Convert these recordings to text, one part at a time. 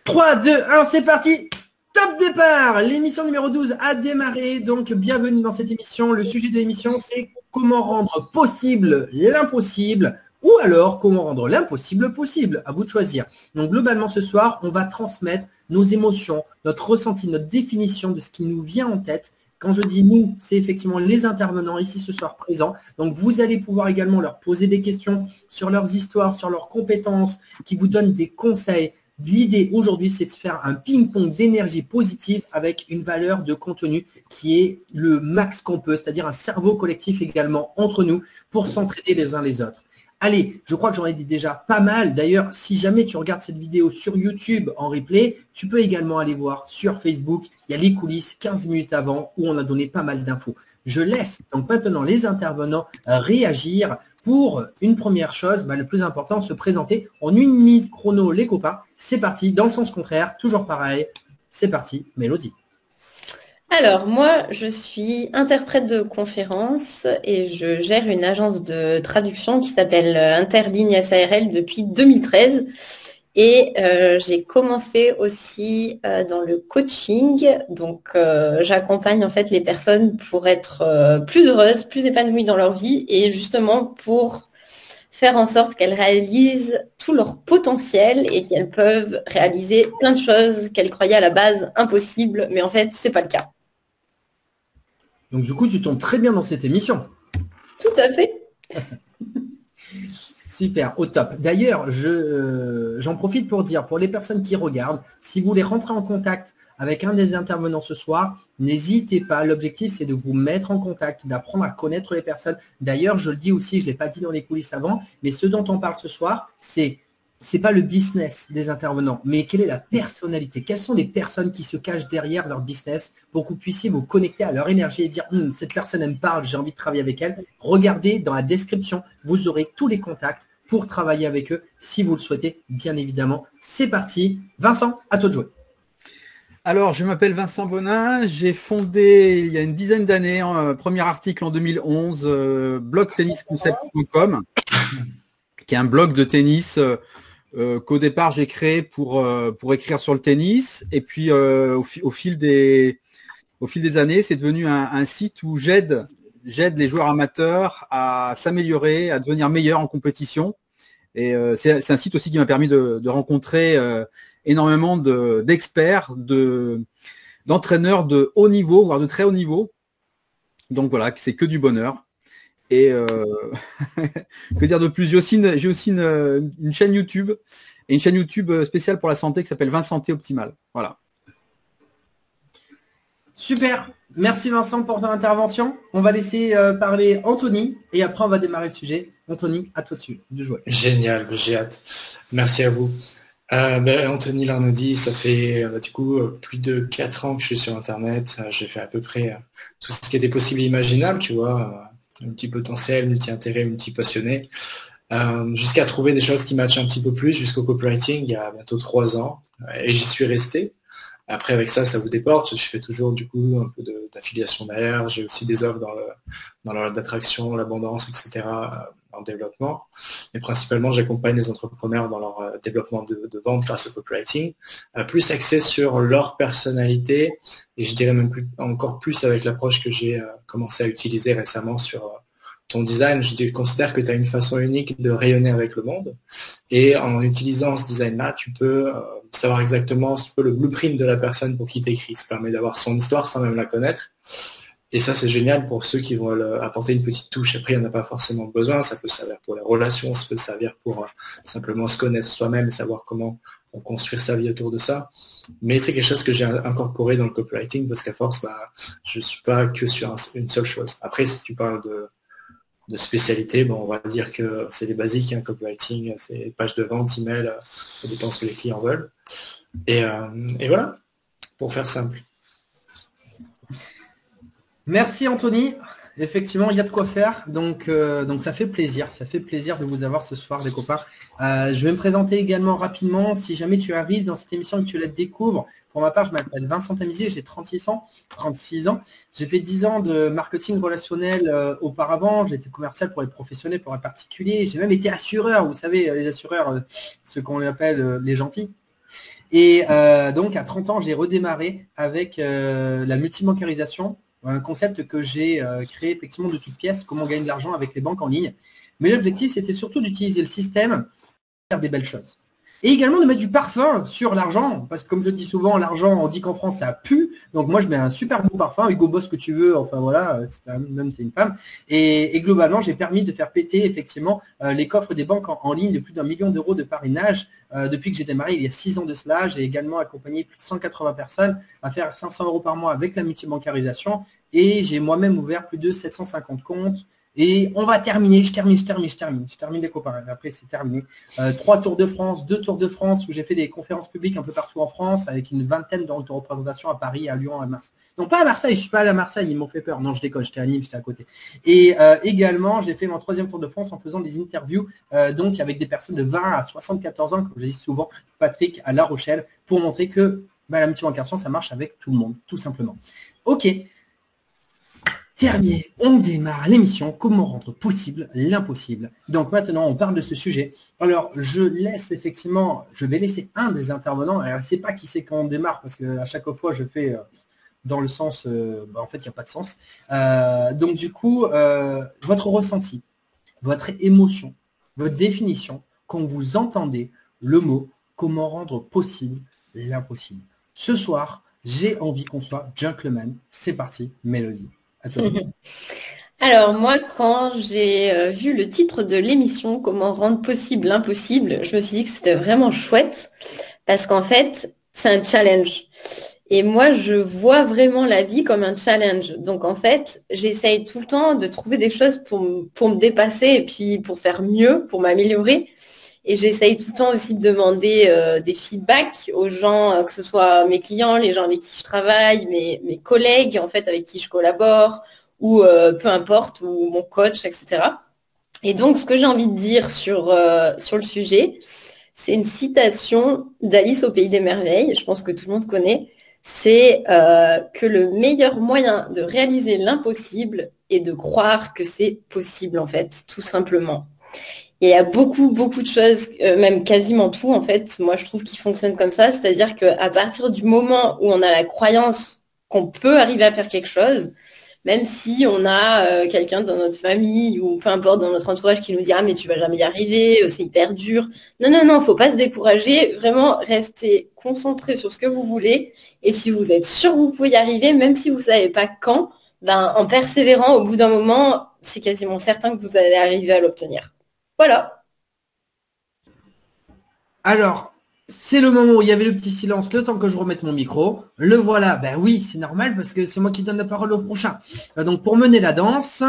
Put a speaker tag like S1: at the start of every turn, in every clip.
S1: 3, 2, 1, c'est parti. Top départ. L'émission numéro 12 a démarré. Donc, bienvenue dans cette émission. Le sujet de l'émission, c'est comment rendre possible l'impossible ou alors comment rendre l'impossible possible. À vous de choisir. Donc, globalement, ce soir, on va transmettre nos émotions, notre ressenti, notre définition de ce qui nous vient en tête. Quand je dis nous, c'est effectivement les intervenants ici ce soir présents. Donc, vous allez pouvoir également leur poser des questions sur leurs histoires, sur leurs compétences, qui vous donnent des conseils. L'idée aujourd'hui, c'est de faire un ping-pong d'énergie positive avec une valeur de contenu qui est le max qu'on peut, c'est-à-dire un cerveau collectif également entre nous pour s'entraider les uns les autres. Allez, je crois que j'en ai dit déjà pas mal. D'ailleurs, si jamais tu regardes cette vidéo sur YouTube en replay, tu peux également aller voir sur Facebook. Il y a les coulisses 15 minutes avant où on a donné pas mal d'infos. Je laisse donc maintenant les intervenants réagir. Pour une première chose, le plus important, se présenter en 1 minute chrono, les copains. C'est parti, dans le sens contraire, toujours pareil. C'est parti, Mélodie.
S2: Alors, moi, je suis interprète de conférence et je gère une agence de traduction qui s'appelle Interligne SARL depuis 2013. Et j'ai commencé aussi dans le coaching. Donc, j'accompagne en fait les personnes pour être plus heureuses, plus épanouies dans leur vie et justement pour faire en sorte qu'elles réalisent tout leur potentiel et qu'elles peuvent réaliser plein de choses qu'elles croyaient à la base impossibles, mais en fait, c'est pas le cas.
S1: Donc du coup, tu tombes très bien dans cette émission.
S2: Tout à fait.
S1: Super, au top. D'ailleurs, j'en profite pour dire, pour les personnes qui regardent, si vous voulez rentrer en contact avec un des intervenants ce soir, n'hésitez pas. L'objectif, c'est de vous mettre en contact, d'apprendre à connaître les personnes. D'ailleurs, je le dis aussi, je ne l'ai pas dit dans les coulisses avant, mais ce dont on parle ce soir, c'est pas le business des intervenants, mais quelle est la personnalité? Quelles sont les personnes qui se cachent derrière leur business pour que vous puissiez vous connecter à leur énergie et dire cette personne, elle me parle, j'ai envie de travailler avec elle. Regardez dans la description, vous aurez tous les contacts pour travailler avec eux si vous le souhaitez, bien évidemment. C'est parti. Vincent, à toi de jouer.
S3: Alors, je m'appelle Vincent Bonin, j'ai fondé il y a une dizaine d'années, premier article en 2011, blogtennisconcept.com, qui est un blog de tennis qu'au départ j'ai créé pour écrire sur le tennis. Et puis au fil des années, c'est devenu un site où j'aide les joueurs amateurs à s'améliorer, à devenir meilleurs en compétition. Et c'est un site aussi qui m'a permis de rencontrer énormément d'experts, d'entraîneurs de haut niveau, voire de très haut niveau. Donc voilà, c'est que du bonheur. Et que dire de plus? J'ai aussi une chaîne YouTube, et une chaîne YouTube spéciale pour la santé qui s'appelle Vincenté Optimal. Voilà.
S1: Super. Merci Vincent pour ton intervention. On va laisser parler Anthony et après on va démarrer le sujet. Anthony, à toi de jouer.
S4: Génial, j'ai hâte. Merci à vous. Anthony Larnaudi, ça fait du coup plus de 4 ans que je suis sur Internet. J'ai fait à peu près tout ce qui était possible et imaginable, tu vois, multi-potentiel, multi-intérêt, multi-passionné, jusqu'à trouver des choses qui matchent un petit peu plus, jusqu'au copywriting il y a bientôt 3 ans. Et j'y suis resté. Après, avec ça, ça vous déporte. Je fais toujours du coup un peu d'affiliation derrière. J'ai aussi des offres dans l'attraction, l'abondance, etc. En développement. Et principalement, j'accompagne les entrepreneurs dans leur développement de vente grâce au copywriting, plus axé sur leur personnalité, et je dirais même encore plus avec l'approche que j'ai commencé à utiliser récemment sur ton design. Je considère que tu as une façon unique de rayonner avec le monde, et en utilisant ce design-là, tu peux savoir exactement le blueprint de la personne pour qui t'écris. Ça permet d'avoir son histoire sans même la connaître. Et ça, c'est génial pour ceux qui veulent apporter une petite touche. Après, il n'y en a pas forcément besoin. Ça peut servir pour les relations, ça peut servir pour simplement se connaître soi-même et savoir comment construire sa vie autour de ça. Mais c'est quelque chose que j'ai incorporé dans le copywriting parce qu'à force, je ne suis pas que sur une seule chose. Après, si tu parles de spécialité, on va dire que c'est les basiques, copywriting, c'est pages de vente, email, ça dépend ce que les clients veulent. Et voilà, pour faire simple.
S1: Merci Anthony. Effectivement, il y a de quoi faire. Donc ça fait plaisir. Ça fait plaisir de vous avoir ce soir, les copains. Je vais me présenter également rapidement. Si jamais tu arrives dans cette émission et que tu la découvres, pour ma part, je m'appelle Vincent Tamizier, j'ai 36 ans. J'ai fait 10 ans de marketing relationnel auparavant. J'ai été commercial pour les professionnels, pour les particuliers. J'ai même été assureur. Vous savez, les assureurs, ceux qu'on appelle les gentils. Et donc, à 30 ans, j'ai redémarré avec la multibancarisation, un concept que j'ai créé effectivement de toutes pièces, comment gagner de l'argent avec les banques en ligne. Mais l'objectif, c'était surtout d'utiliser le système pour faire des belles choses. Et également de mettre du parfum sur l'argent, parce que comme je dis souvent, l'argent, on dit qu'en France, ça pue. Donc moi, je mets un super beau parfum, Hugo Boss que tu veux, enfin voilà, c'est un homme, c'est une femme. Et globalement, j'ai permis de faire péter effectivement les coffres des banques en ligne de plus d'1 million d'euros de parrainage. Depuis que j'ai démarré il y a 6 ans de cela, j'ai également accompagné plus de 180 personnes à faire 500 euros par mois avec la multibancarisation. Et j'ai moi-même ouvert plus de 750 comptes. Et on va terminer, je termine les copains, après c'est terminé. 3 Tours de France, 2 Tours de France où j'ai fait des conférences publiques un peu partout en France avec une vingtaine de représentations à Paris, à Lyon, à Marseille. Non, pas à Marseille, je suis pas allé à Marseille, ils m'ont fait peur. Non, je déconne, j'étais à Nîmes, j'étais à côté. Et également, j'ai fait mon 3e Tour de France en faisant des interviews donc avec des personnes de 20 à 74 ans, comme je dis souvent, Patrick à La Rochelle, pour montrer que la multibancation, ça marche avec tout le monde, tout simplement. Ok. Terminé, on démarre l'émission, comment rendre possible l'impossible. Donc maintenant, on parle de ce sujet. Alors, je vais laisser un des intervenants, et je ne sais pas qui c'est quand on démarre, parce qu'à chaque fois, je fais dans le sens, en fait, il n'y a pas de sens. Donc du coup, votre ressenti, votre émotion, votre définition, quand vous entendez le mot « comment rendre possible l'impossible ». Ce soir, j'ai envie qu'on soit gentleman. C'est parti, Mélodie.
S2: Alors moi, quand j'ai vu le titre de l'émission, comment rendre possible l'impossible, je me suis dit que c'était vraiment chouette parce qu'en fait, c'est un challenge. Et moi, je vois vraiment la vie comme un challenge. Donc en fait, j'essaye tout le temps de trouver des choses pour me dépasser et puis pour faire mieux, pour m'améliorer. Et j'essaye tout le temps aussi de demander des feedbacks aux gens, que ce soit mes clients, les gens avec qui je travaille, mes collègues en fait avec qui je collabore, ou peu importe, ou mon coach, etc. Et donc, ce que j'ai envie de dire sur le sujet, c'est une citation d'Alice au Pays des Merveilles, je pense que tout le monde connaît, c'est que le meilleur moyen de réaliser l'impossible est de croire que c'est possible en fait, tout simplement. Et il y a beaucoup, beaucoup de choses, même quasiment tout, en fait, moi je trouve qui fonctionne comme ça. C'est-à-dire qu'à partir du moment où on a la croyance qu'on peut arriver à faire quelque chose, même si on a quelqu'un dans notre famille ou peu importe dans notre entourage qui nous dit « Ah, mais tu vas jamais y arriver, c'est hyper dur ». Non, non, non, faut pas se décourager. Vraiment, restez concentré sur ce que vous voulez. Et si vous êtes sûr que vous pouvez y arriver, même si vous savez pas quand, ben, en persévérant, au bout d'un moment, c'est quasiment certain que vous allez arriver à l'obtenir. Voilà.
S1: Alors, c'est le moment où il y avait le petit silence, le temps que je remette mon micro. Le voilà, ben oui, c'est normal parce que c'est moi qui donne la parole au prochain. Donc, pour mener la danse,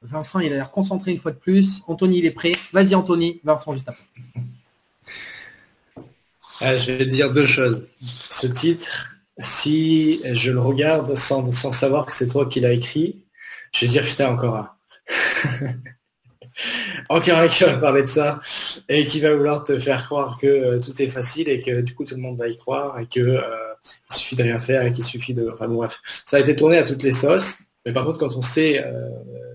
S1: Vincent, il a l'air concentré une fois de plus. Anthony, il est prêt. Vas-y, Anthony. Vincent, juste après.
S4: Je vais te dire 2 choses. Ce titre, si je le regarde sans savoir que c'est toi qui l'as écrit, je vais dire putain, encore un. Encore un qui va parler de ça et qui va vouloir te faire croire que tout est facile et que du coup tout le monde va y croire et que il suffit de rien faire et qu'il suffit de... Enfin bon, bref, ça a été tourné à toutes les sauces. Mais par contre, quand on sait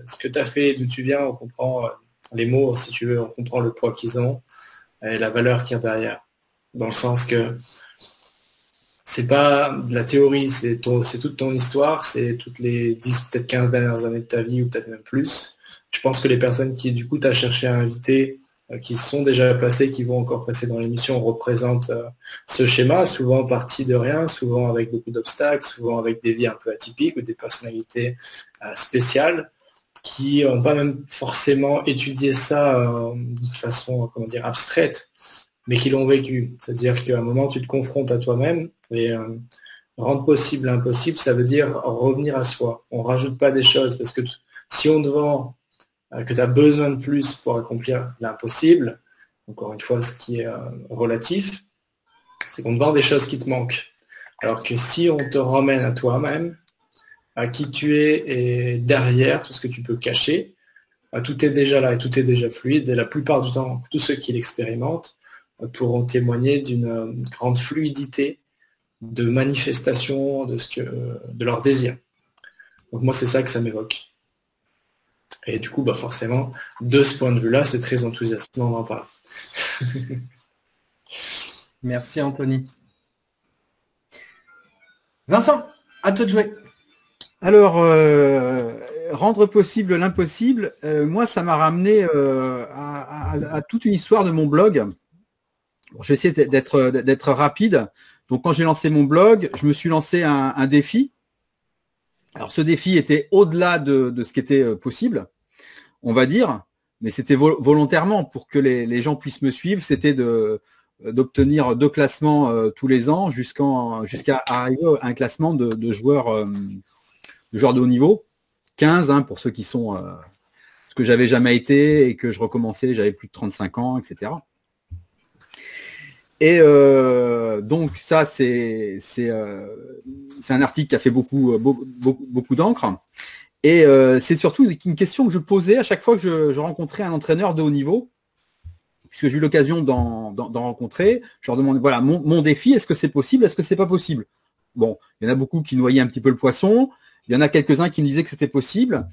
S4: ce que tu as fait, d'où tu viens, on comprend les mots, si tu veux, on comprend le poids qu'ils ont et la valeur qu'il y a derrière. Dans le sens que c'est pas de la théorie, c'est toute ton histoire, c'est toutes les 10, peut-être 15 dernières années de ta vie ou peut-être même plus. Je pense que les personnes qui, du coup, tu as cherché à inviter, qui sont déjà placées, qui vont encore passer dans l'émission, représentent ce schéma, souvent parti de rien, souvent avec beaucoup d'obstacles, souvent avec des vies un peu atypiques ou des personnalités spéciales, qui n'ont pas même forcément étudié ça de façon, comment dire, abstraite, mais qui l'ont vécu. C'est-à-dire qu'à un moment, tu te confrontes à toi-même et rendre possible l'impossible, ça veut dire revenir à soi. On ne rajoute pas des choses parce que si on te vend que tu as besoin de plus pour accomplir l'impossible, encore une fois, ce qui est relatif, c'est qu'on te vend des choses qui te manquent. Alors que si on te ramène à toi-même, à qui tu es et derrière tout ce que tu peux cacher, tout est déjà là et tout est déjà fluide. Et la plupart du temps, tous ceux qui l'expérimentent pourront témoigner d'une grande fluidité de manifestation de leur désir. Donc moi, c'est ça que ça m'évoque. Et du coup, bah forcément, de ce point de vue-là, c'est très enthousiasmant d'en parler.
S1: Merci Anthony. Vincent, à toi de jouer.
S3: Alors, rendre possible l'impossible, moi, ça m'a ramené à toute une histoire de mon blog. Bon, je vais essayer d'être rapide. Donc, quand j'ai lancé mon blog, je me suis lancé un défi. Alors, ce défi était au-delà de ce qui était possible, on va dire, mais c'était volontairement pour que les gens puissent me suivre. C'était d'obtenir 2 classements tous les ans jusqu'à arriver à un classement de joueurs de haut niveau, 15 pour ceux qui sont ce que j'avais jamais été et que je recommençais, j'avais plus de 35 ans, etc. Et donc ça, c'est un article qui a fait beaucoup d'encre. Et c'est surtout une question que je posais à chaque fois que je rencontrais un entraîneur de haut niveau, puisque j'ai eu l'occasion d'en rencontrer. Je leur demandais, voilà, mon défi, est-ce que c'est possible, est-ce que c'est pas possible? Bon, il y en a beaucoup qui noyaient un petit peu le poisson. Il y en a quelques-uns qui me disaient que c'était possible.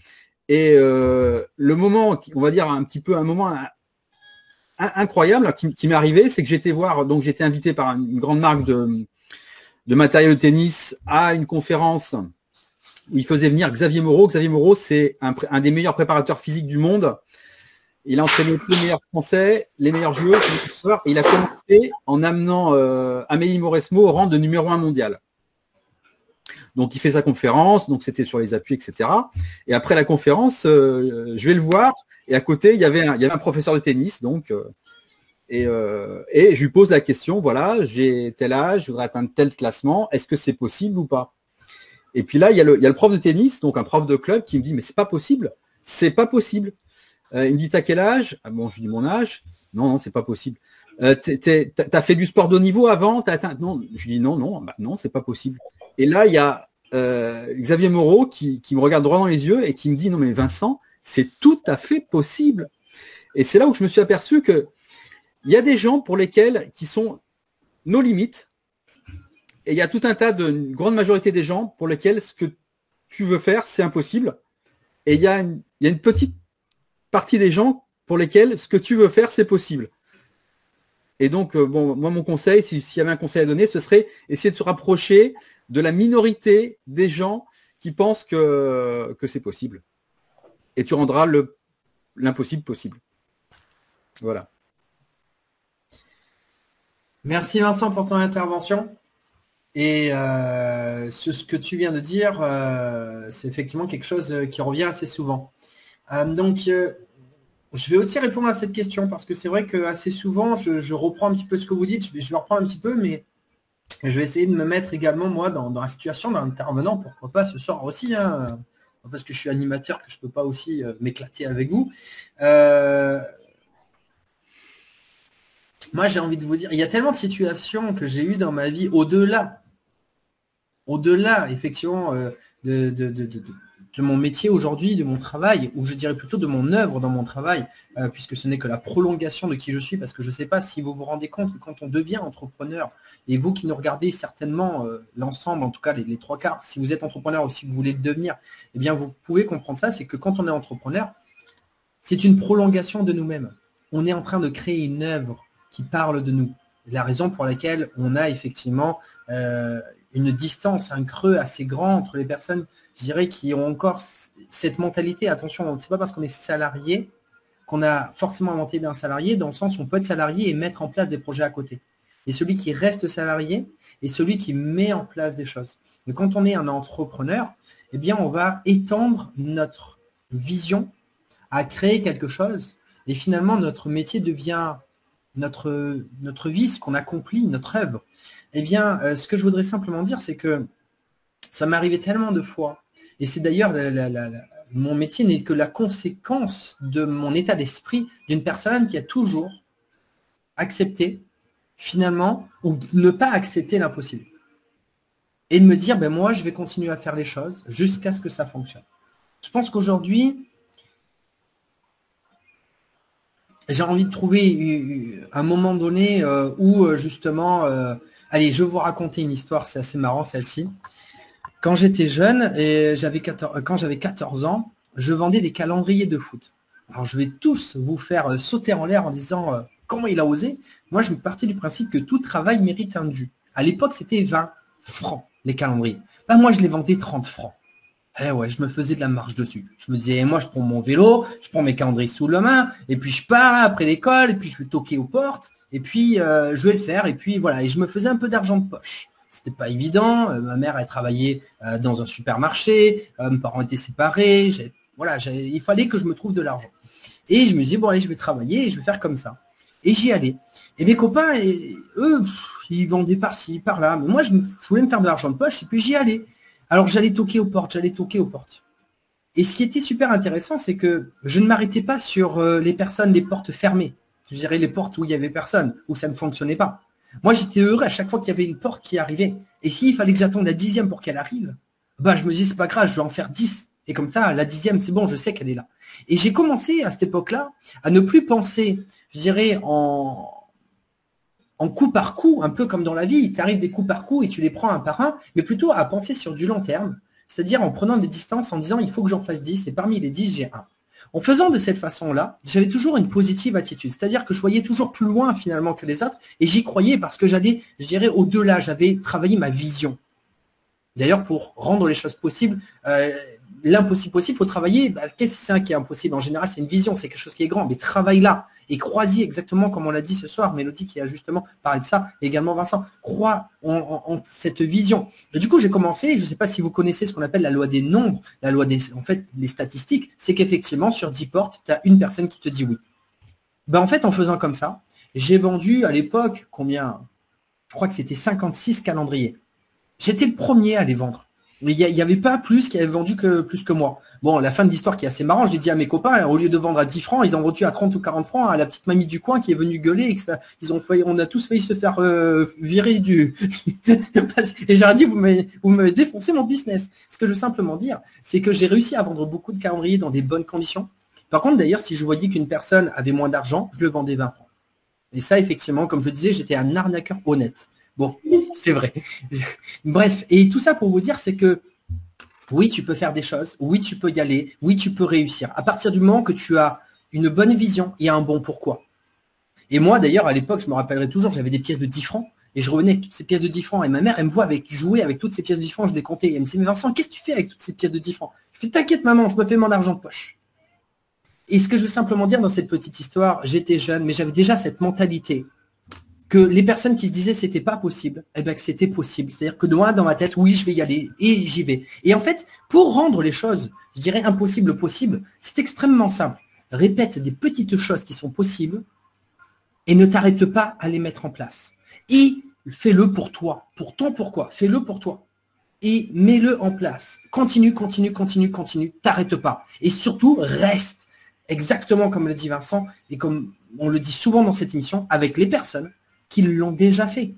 S3: Et le moment, on va dire un moment incroyable qui m'est arrivé, c'est que j'étais voir, donc j'étais invité par une grande marque de matériel de tennis à une conférence où il faisait venir Xavier Moreau. Xavier Moreau, c'est un des meilleurs préparateurs physiques du monde. Il a entraîné tous les meilleurs Français, les meilleurs joueurs, et il a commencé en amenant Amélie Mauresmo au rang de numéro 1 mondial. Donc, il fait sa conférence, donc c'était sur les appuis, etc. Et après la conférence, je vais le voir, et à côté, il y avait un professeur de tennis, donc, et je lui pose la question, voilà, j'ai tel âge, je voudrais atteindre tel classement, est-ce que c'est possible ou pas? Et puis là, il y a le prof de tennis, donc un prof de club, qui me dit, mais c'est pas possible, c'est pas possible. Il me dit, t'as quel âge? Ah bon, je lui dis mon âge. Non, c'est pas possible. T'as fait du sport de haut niveau avant? Non, je lui dis non, c'est pas possible. Et là, il y a Xavier Moreau qui me regarde droit dans les yeux et qui me dit, non mais Vincent, c'est tout à fait possible. Et c'est là où je me suis aperçu que il y a des gens pour lesquels qui sont nos limites, et il y a tout un tas une grande majorité des gens pour lesquels ce que tu veux faire, c'est impossible. Et il y a une petite partie des gens pour lesquels ce que tu veux faire, c'est possible. Et donc, bon, moi, mon conseil, s'il y avait un conseil à donner, ce serait essayer de se rapprocher de la minorité des gens qui pensent que c'est possible. Et tu rendras l'impossible possible. Voilà.
S1: Merci Vincent pour ton intervention. Et ce que tu viens de dire, c'est effectivement quelque chose qui revient assez souvent. Je vais aussi répondre à cette question parce que c'est vrai que assez souvent, je reprends un petit peu ce que vous dites, je le reprends un petit peu, mais je vais essayer de me mettre également, moi, dans la situation d'un intervenant, pourquoi pas ce soir aussi, hein, parce que je suis animateur, que je ne peux pas aussi m'éclater avec vous. Moi, j'ai envie de vous dire, il y a tellement de situations que j'ai eues dans ma vie au-delà, effectivement, de mon métier aujourd'hui, de mon travail, ou je dirais plutôt de mon œuvre dans mon travail, puisque ce n'est que la prolongation de qui je suis, parce que je ne sais pas si vous vous rendez compte que quand on devient entrepreneur, et vous qui nous regardez certainement l'ensemble, en tout cas les 3/4, si vous êtes entrepreneur ou si vous voulez le devenir, eh bien vous pouvez comprendre ça, c'est que quand on est entrepreneur, c'est une prolongation de nous-mêmes. On est en train de créer une œuvre qui parle de nous. La raison pour laquelle on a effectivement une distance, un creux assez grand entre les personnes, je dirais, qui ont encore cette mentalité. Attention, ce n'est pas parce qu'on est salarié qu'on a forcément inventé d'un salarié, dans le sens où on peut être salarié et mettre en place des projets à côté. Et celui qui reste salarié est celui qui met en place des choses. Et quand on est un entrepreneur, eh bien, on va étendre notre vision à créer quelque chose. Et finalement, notre métier devient notre vie, ce qu'on accomplit, notre œuvre. Eh bien, ce que je voudrais simplement dire, c'est que ça m'est arrivé tellement de fois, et c'est d'ailleurs, mon métier n'est que la conséquence de mon état d'esprit d'une personne qui a toujours accepté, finalement, ou ne pas accepter l'impossible. Et de me dire, ben moi, je vais continuer à faire les choses jusqu'à ce que ça fonctionne. Je pense qu'aujourd'hui, j'ai envie de trouver un moment donné où justement, allez, je vais vous raconter une histoire, c'est assez marrant celle-ci. Quand j'étais jeune, et quand j'avais 14 ans, je vendais des calendriers de foot. Alors je vais tous vous faire sauter en l'air en disant comment il a osé? Moi, je me partais du principe que tout travail mérite un dû. À l'époque, c'était 20 francs, les calendriers. Bah, moi, je les vendais 30 francs. Eh ouais, je me faisais de la marge dessus. Je me disais, moi, je prends mon vélo, je prends mes calendriers sous la main, et puis je pars après l'école, et puis je vais toquer aux portes, et puis je vais le faire, et puis voilà. Et je me faisais un peu d'argent de poche. C'était pas évident. Ma mère, elle travaillait dans un supermarché, mes parents étaient séparés. Voilà, il fallait que je me trouve de l'argent. Et je me disais, bon, allez, je vais travailler et je vais faire comme ça. Et j'y allais. Et mes copains, eux, ils vendaient par-ci, par-là. Mais moi, je voulais me faire de l'argent de poche, et puis j'y allais. Alors, j'allais toquer aux portes. Et ce qui était super intéressant, c'est que je ne m'arrêtais pas sur les personnes, les portes fermées. Je dirais les portes où il n'y avait personne, où ça ne fonctionnait pas. Moi, j'étais heureux à chaque fois qu'il y avait une porte qui arrivait. Et s'il fallait que j'attende la 10e pour qu'elle arrive, bah, je me disais, c'est pas grave, je vais en faire 10. Et comme ça, la 10e, c'est bon, je sais qu'elle est là. Et j'ai commencé à cette époque-là à ne plus penser, je dirais, en coup par coup, un peu comme dans la vie, il t'arrive des coups par coup et tu les prends un par un, mais plutôt à penser sur du long terme, c'est-à-dire en prenant des distances, en disant il faut que j'en fasse 10 et parmi les 10, j'ai un. En faisant de cette façon-là, j'avais toujours une positive attitude, c'est-à-dire que je voyais toujours plus loin finalement que les autres et j'y croyais parce que j'allais, je dirais, au-delà, j'avais travaillé ma vision. D'ailleurs, pour rendre les choses possibles, l'impossible possible, il faut travailler. Bah, qu'est-ce que c'est qui est impossible? En général, c'est une vision, c'est quelque chose qui est grand. Mais travaille là et crois-y exactement comme on l'a dit ce soir. Mélodie qui a justement parlé de ça, et également Vincent. Crois en cette vision. Et du coup, j'ai commencé, je ne sais pas si vous connaissez ce qu'on appelle la loi des nombres, la loi des, en fait, les statistiques, c'est qu'effectivement, sur 10 portes, tu as une personne qui te dit oui. Ben, en fait, en faisant comme ça, j'ai vendu à l'époque, combien? Je crois que c'était 56 calendriers. J'étais le premier à les vendre. Il n'y avait pas plus qui avait vendu plus que moi. Bon, la fin de l'histoire qui est assez marrante, j'ai dit à mes copains, au lieu de vendre à 10 francs, ils ont vendu à 30 ou 40 francs à la petite mamie du coin qui est venue gueuler et que ça, on a tous failli se faire virer du. Et j'aurais dit, vous m'avez défoncé mon business. Ce que je veux simplement dire, c'est que j'ai réussi à vendre beaucoup de calendriers dans des bonnes conditions. Par contre, d'ailleurs, si je voyais qu'une personne avait moins d'argent, je le vendais 20 francs. Et ça, effectivement, comme je disais, j'étais un arnaqueur honnête. Bon, c'est vrai. Bref, et tout ça pour vous dire, c'est que oui, tu peux faire des choses, oui, tu peux y aller, oui, tu peux réussir. À partir du moment que tu as une bonne vision et un bon pourquoi. Et moi, d'ailleurs, à l'époque, je me rappellerai toujours, j'avais des pièces de 10 francs et je revenais avec toutes ces pièces de 10 francs. Et ma mère, elle me voit jouer avec toutes ces pièces de 10 francs, je les comptais. Et elle me dit, mais Vincent, qu'est-ce que tu fais avec toutes ces pièces de 10 francs? Je fais, t'inquiète, maman, je me fais mon argent de poche. Et ce que je veux simplement dire dans cette petite histoire, j'étais jeune, mais j'avais déjà cette mentalité que les personnes qui se disaient c'était pas possible, eh ben que c'était possible. C'est-à-dire que moi, dans ma tête, oui, je vais y aller et j'y vais. Et en fait, pour rendre les choses, je dirais impossible possible, c'est extrêmement simple. Répète des petites choses qui sont possibles et ne t'arrête pas à les mettre en place. Et fais-le pour toi, pour ton pourquoi. Fais-le pour toi. Et mets-le en place. Continue, t'arrête pas. Et surtout, reste exactement comme l'a dit Vincent et comme on le dit souvent dans cette émission, avec les personnes qui l'ont déjà fait.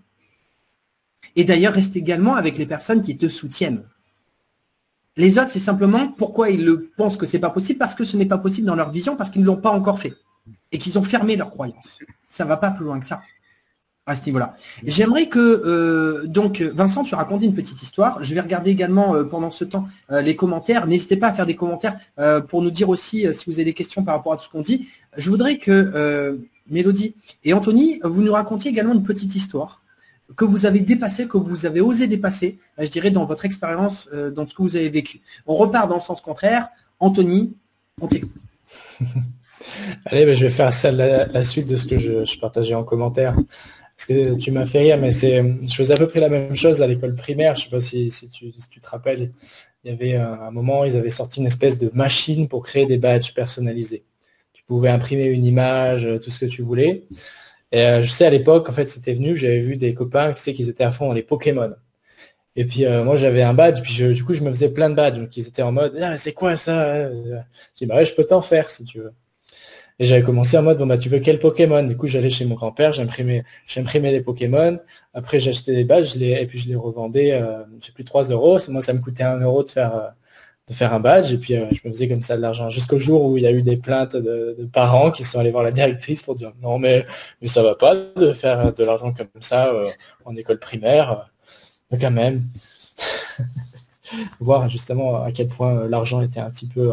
S1: Et d'ailleurs, reste également avec les personnes qui te soutiennent. Les autres, c'est simplement pourquoi ils pensent que c'est pas possible, parce que ce n'est pas possible dans leur vision, parce qu'ils ne l'ont pas encore fait. Et qu'ils ont fermé leurs croyances. Ça ne va pas plus loin que ça, à ce niveau-là. J'aimerais que, donc, Vincent, tu racontes une petite histoire. Je vais regarder également pendant ce temps les commentaires. N'hésitez pas à faire des commentaires pour nous dire aussi si vous avez des questions par rapport à tout ce qu'on dit. Je voudrais que Mélodie et Anthony, vous nous racontiez également une petite histoire que vous avez dépassée, que vous avez osé dépasser, je dirais, dans votre expérience, dans ce que vous avez vécu. On repart dans le sens contraire. Anthony, on t'écoute.
S4: Allez, ben, je vais faire la suite de ce que je partageais en commentaire. Parce que tu m'as fait rire, mais je faisais à peu près la même chose à l'école primaire. Je ne sais pas si tu te rappelles. Il y avait un moment, ils avaient sorti une espèce de machine pour créer des badges personnalisés. Tu pouvais imprimer une image, tout ce que tu voulais. Et je sais, à l'époque, en fait, c'était venu, j'avais vu des copains qui étaient à fond dans les Pokémon. Et puis, moi, j'avais un badge, puis du coup, je me faisais plein de badges. Donc, ils étaient en mode, ah, c'est quoi ça? J'ai dit, bah ouais, je peux t'en faire si tu veux. Et j'avais commencé en mode, bon, bah, tu veux quel Pokémon? Du coup, j'allais chez mon grand-père, j'imprimais les Pokémon. Après, j'achetais des badges, et puis je les revendais, je sais plus, 3 euros. Moi, ça me coûtait 1 euro de faire un badge. Et puis, je me faisais comme ça de l'argent. Jusqu'au jour où il y a eu des plaintes de parents qui sont allés voir la directrice pour dire, non, mais ça va pas de faire de l'argent comme ça en école primaire. Mais quand même.
S5: voir justement à quel point l'argent était un petit peu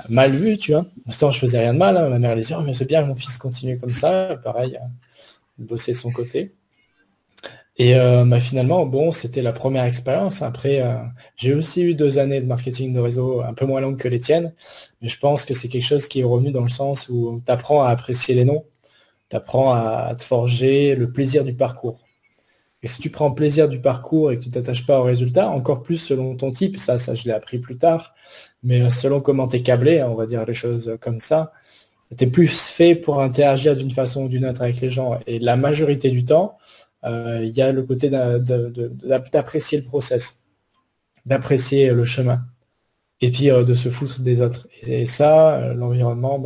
S5: mal vu, tu vois. Pourtant, je faisais rien de mal, hein. Ma mère elle disait, oh, mais c'est bien, mon fils continue comme ça. Pareil, il bossait de son côté. Et finalement, bon, c'était la première expérience. Après, j'ai aussi eu 2 années de marketing de réseau un peu moins longues que les tiennes, mais je pense que c'est quelque chose qui est revenu dans le sens où tu apprends à apprécier les noms, tu apprends à te forger le plaisir du parcours. Et si tu prends plaisir du parcours et que tu t'attaches pas au résultat, encore plus selon ton type, ça je l'ai appris plus tard, mais selon comment tu es câblé, on va dire les choses comme ça, tu es plus fait pour interagir d'une façon ou d'une autre avec les gens. Et la majorité du temps, il y a le côté d'apprécier le process, d'apprécier le chemin, et puis de se foutre des autres. Et ça, l'environnement,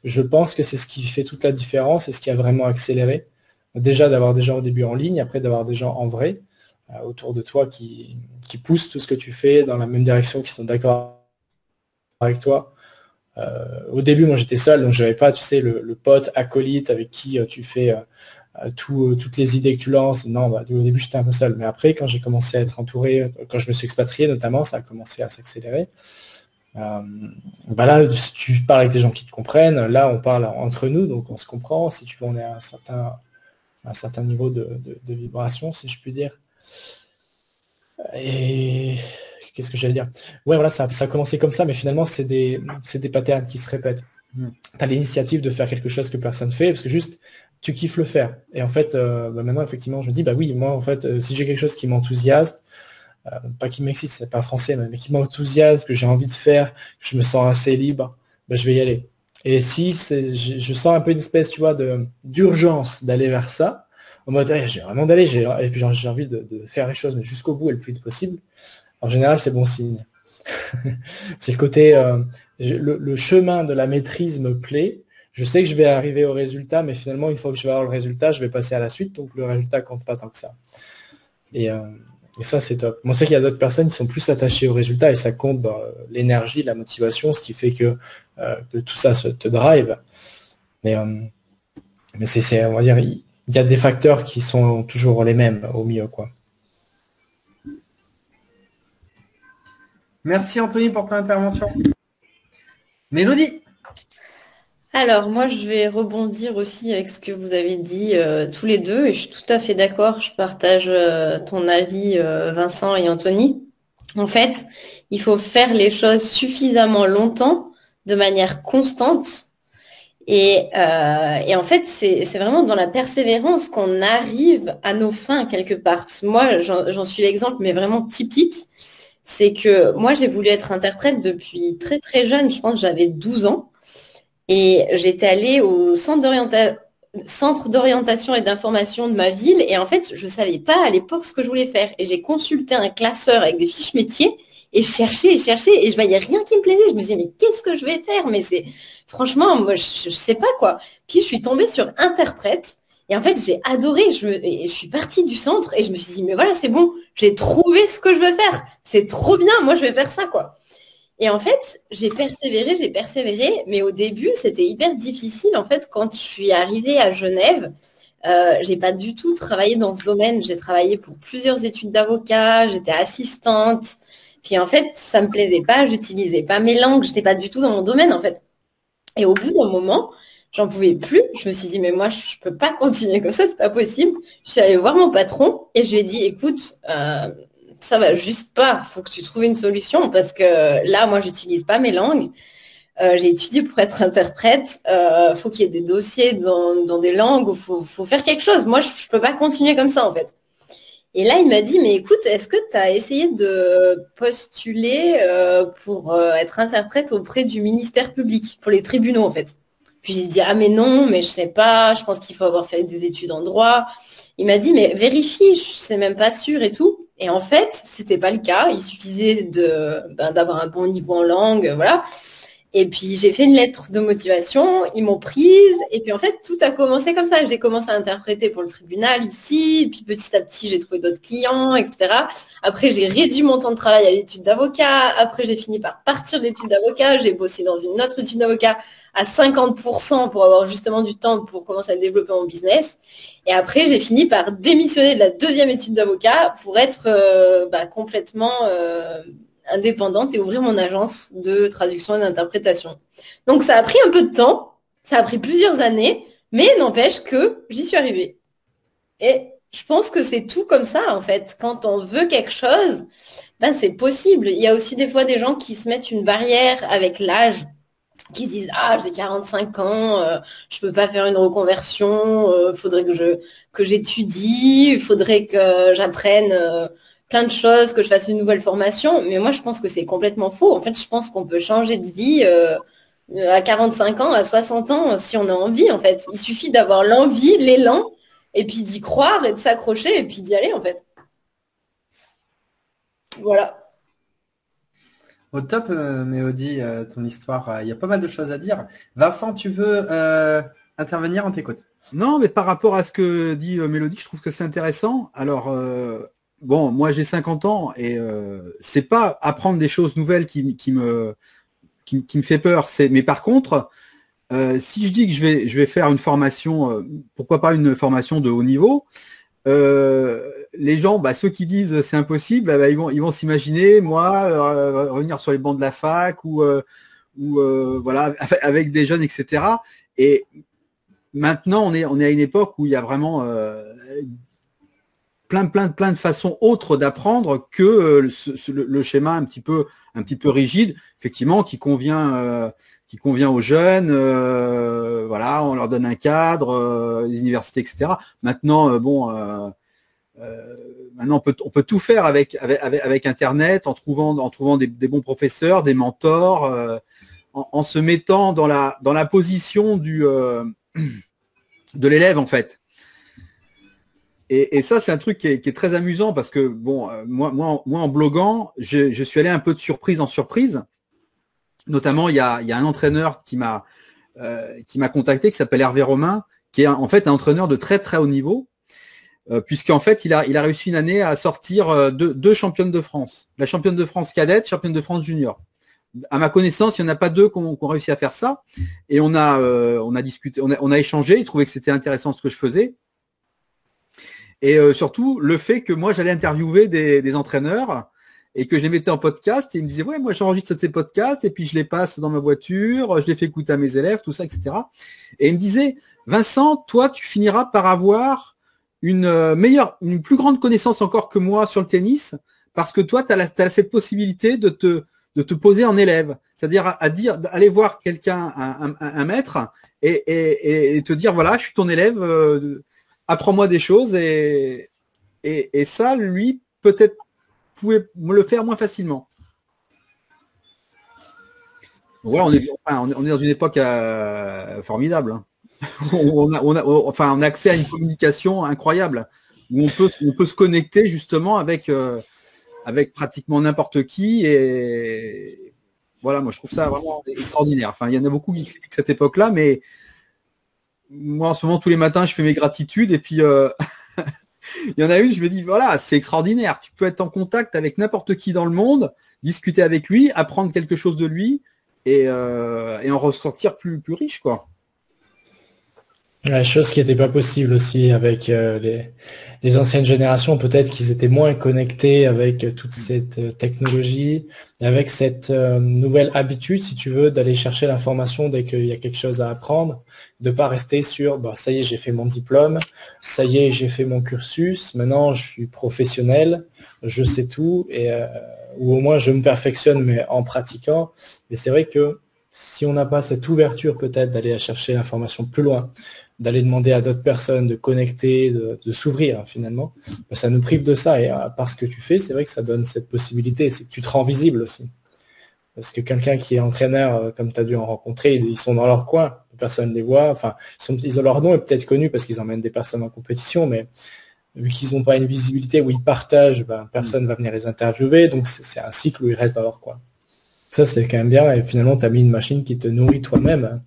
S5: je pense que c'est ce qui fait toute la différence et ce qui a vraiment accéléré. Déjà d'avoir des gens au début en ligne, après d'avoir des gens en vrai autour de toi qui poussent tout ce que tu fais dans la même direction, qui sont d'accord avec toi. Au début, moi j'étais seul, donc j'avais pas, tu sais, le pote acolyte avec qui tu fais toutes les idées que tu lances. Non, au début j'étais un peu seul, mais après quand j'ai commencé à être entouré, quand je me suis expatrié notamment, ça a commencé à s'accélérer. Là, si tu parles avec des gens qui te comprennent, là on parle entre nous, donc on se comprend. Si tu veux, on est à un certain niveau de vibration, si je puis dire. Et qu'est-ce que j'allais dire? Ouais, voilà, ça a commencé comme ça, mais finalement c'est des patterns qui se répètent. Tu as l'initiative de faire quelque chose que personne fait, parce que juste tu kiffes le faire. Et en fait, maintenant, effectivement, je me dis, oui, moi, en fait, si j'ai quelque chose qui m'enthousiasme, pas qui m'excite, c'est pas français, mais qui m'enthousiasme, que j'ai envie de faire, que je me sens assez libre, je vais y aller. Et si je sens un peu une espèce, tu vois, d'urgence d'aller vers ça, en mode, j'ai vraiment d'aller, et puis j'ai envie de faire les choses, mais jusqu'au bout et le plus vite possible, en général, c'est bon signe. C'est le côté, le chemin de la maîtrise me plaît. Je sais que je vais arriver au résultat, mais finalement, une fois que je vais avoir le résultat, je vais passer à la suite, donc le résultat compte pas tant que ça. Et ça, c'est top. Moi, je sais qu'il y a d'autres personnes qui sont plus attachées au résultat et ça compte dans l'énergie, la motivation, ce qui fait que tout ça te drive. Mais c'est, on va dire, il y a des facteurs qui sont toujours les mêmes au milieu, quoi.
S1: Merci Anthony pour ton intervention. Mélodie.
S2: Alors, moi, je vais rebondir aussi avec ce que vous avez dit tous les deux, et je suis tout à fait d'accord. Je partage ton avis, Vincent et Anthony. En fait, il faut faire les choses suffisamment longtemps, de manière constante. Et en fait, c'est vraiment dans la persévérance qu'on arrive à nos fins quelque part. Parce que moi, j'en suis l'exemple, mais vraiment typique. C'est que moi, j'ai voulu être interprète depuis très très jeune. Je pense que j'avais 12 ans. Et j'étais allée au centre d'orientation et d'information de ma ville. Et en fait, je ne savais pas à l'époque ce que je voulais faire. Et j'ai consulté un classeur avec des fiches métiers. Et je cherchais, et je voyais rien qui me plaisait. Je me disais, mais qu'est-ce que je vais faire? Mais franchement, moi, je sais pas quoi. Puis je suis tombée sur interprète. Et en fait, j'ai adoré. Et je suis partie du centre et je me suis dit, mais voilà, c'est bon. J'ai trouvé ce que je veux faire. C'est trop bien. Moi, je vais faire ça, quoi. Et en fait, j'ai persévéré, mais au début, c'était hyper difficile. En fait, quand je suis arrivée à Genève, j'ai pas du tout travaillé dans ce domaine. J'ai travaillé pour plusieurs études d'avocat, j'étais assistante. Puis en fait, ça me plaisait pas, j'utilisais pas mes langues, j'étais pas du tout dans mon domaine en fait. Et au bout d'un moment, j'en pouvais plus. Je me suis dit, mais moi, je peux pas continuer comme ça, c'est pas possible. Je suis allée voir mon patron et je lui ai dit, écoute, ça va juste pas. Faut que tu trouves une solution parce que là, moi, j'utilise pas mes langues. J'ai étudié pour être interprète. Faut qu'il y ait des dossiers dans des langues. Faut faire quelque chose. Moi, je peux pas continuer comme ça, en fait. Et là, il m'a dit, mais écoute, est-ce que tu as essayé de postuler pour être interprète auprès du ministère public, pour les tribunaux, en fait? Puis j'ai dit, ah mais non, mais je sais pas, je pense qu'il faut avoir fait des études en droit. Il m'a dit, mais vérifie, je sais même pas sûr et tout. Et en fait, c'était pas le cas. Il suffisait d'avoir un bon niveau en langue, voilà. Et puis j'ai fait une lettre de motivation, ils m'ont prise, et puis en fait tout a commencé comme ça. J'ai commencé à interpréter pour le tribunal ici, et puis petit à petit j'ai trouvé d'autres clients, etc. Après j'ai réduit mon temps de travail à l'étude d'avocat, après j'ai fini par partir de l'étude d'avocat, j'ai bossé dans une autre étude d'avocat à 50% pour avoir justement du temps pour commencer à développer mon business. Et après j'ai fini par démissionner de la deuxième étude d'avocat pour être complètement indépendante et ouvrir mon agence de traduction et d'interprétation. Donc ça a pris un peu de temps, ça a pris plusieurs années, mais n'empêche que j'y suis arrivée. Et je pense que c'est tout comme ça en fait. Quand on veut quelque chose, c'est possible. Il y a aussi des fois des gens qui se mettent une barrière avec l'âge, qui se disent ah j'ai 45 ans, je peux pas faire une reconversion, faudrait que j'étudie, il faudrait que j'apprenne plein de choses, que je fasse une nouvelle formation. Mais moi je pense que c'est complètement faux. En fait, je pense qu'on peut changer de vie à 45 ans, à 60 ans, si on a envie en fait. Il suffit d'avoir l'envie, l'élan, et puis d'y croire et de s'accrocher et puis d'y aller en fait. Voilà.
S1: Au top, Mélodie, ton histoire, il y a pas mal de choses à dire. Vincent, tu veux intervenir? On t'écoute.
S3: Non, mais par rapport à ce que dit Mélodie, je trouve que c'est intéressant. Alors, bon, moi j'ai 50 ans et c'est pas apprendre des choses nouvelles qui me fait peur. Mais par contre, si je dis que je vais faire une formation, pourquoi pas une formation de haut niveau, les gens, ceux qui disent c'est impossible, ils vont s'imaginer moi revenir sur les bancs de la fac ou voilà avec des jeunes, etc. Et maintenant on est à une époque où il y a vraiment plein de façons autres d'apprendre que le schéma un petit peu rigide, effectivement, qui convient aux jeunes. Voilà, on leur donne un cadre, les universités, etc. Maintenant, maintenant on peut tout faire avec Internet, en trouvant des bons professeurs, des mentors, en se mettant dans la position de l'élève en fait. Et ça, c'est un truc qui est très amusant parce que bon, moi en bloguant, je suis allé un peu de surprise en surprise. Notamment, il y a un entraîneur qui m'a contacté, qui s'appelle Hervé Romain, qui est en fait un entraîneur de très très haut niveau, puisqu'en fait, il a réussi une année à sortir deux championnes de France, la championne de France cadette, championne de France junior. À ma connaissance, il n'y en a pas deux qui ont réussi à faire ça. Et on a discuté, on a échangé. Il trouvait que c'était intéressant ce que je faisais. Et surtout, le fait que moi, j'allais interviewer des entraîneurs et que je les mettais en podcast. Et ils me disaient, ouais, moi, j'enregistre ces podcasts et puis je les passe dans ma voiture, je les fais écouter à mes élèves, tout ça, etc. Et ils me disaient, Vincent, toi, tu finiras par avoir une plus grande connaissance encore que moi sur le tennis parce que toi, tu as cette possibilité de te poser en élève. C'est-à-dire aller voir quelqu'un, un maître et te dire, voilà, je suis ton élève, apprends-moi des choses et ça, lui, peut-être pouvait me le faire moins facilement. Voilà, on est dans une époque formidable. Hein. On a accès à une communication incroyable où on peut se connecter justement avec pratiquement n'importe qui et voilà, moi je trouve ça vraiment extraordinaire. Enfin, il y en a beaucoup qui critiquent cette époque-là, mais moi en ce moment tous les matins je fais mes gratitudes et puis il y en a une, je me dis voilà, c'est extraordinaire. Tu peux être en contact avec n'importe qui dans le monde, discuter avec lui, apprendre quelque chose de lui et en ressortir plus riche, quoi.
S5: La chose qui n'était pas possible aussi avec les anciennes générations, peut-être qu'ils étaient moins connectés avec toute cette technologie, et avec cette nouvelle habitude, si tu veux, d'aller chercher l'information dès qu'il y a quelque chose à apprendre, de pas rester sur ça y est, j'ai fait mon diplôme, ça y est, j'ai fait mon cursus, maintenant je suis professionnel, je sais tout, ou au moins je me perfectionne, mais en pratiquant. Et c'est vrai que si on n'a pas cette ouverture peut-être d'aller chercher l'information plus loin, d'aller demander à d'autres personnes de connecter, de s'ouvrir finalement, ça nous prive de ça. Et par ce que tu fais, c'est vrai que ça donne cette possibilité, c'est que tu te rends visible aussi. Parce que quelqu'un qui est entraîneur, comme tu as dû en rencontrer, ils sont dans leur coin, personne ne les voit, enfin, ils ont leur nom est peut-être connu parce qu'ils emmènent des personnes en compétition, mais vu qu'ils n'ont pas une visibilité où ils partagent, personne ne va venir les interviewer, donc c'est un cycle où ils restent dans leur coin. Ça, c'est quand même bien. Et finalement, tu as mis une machine qui te nourrit toi-même.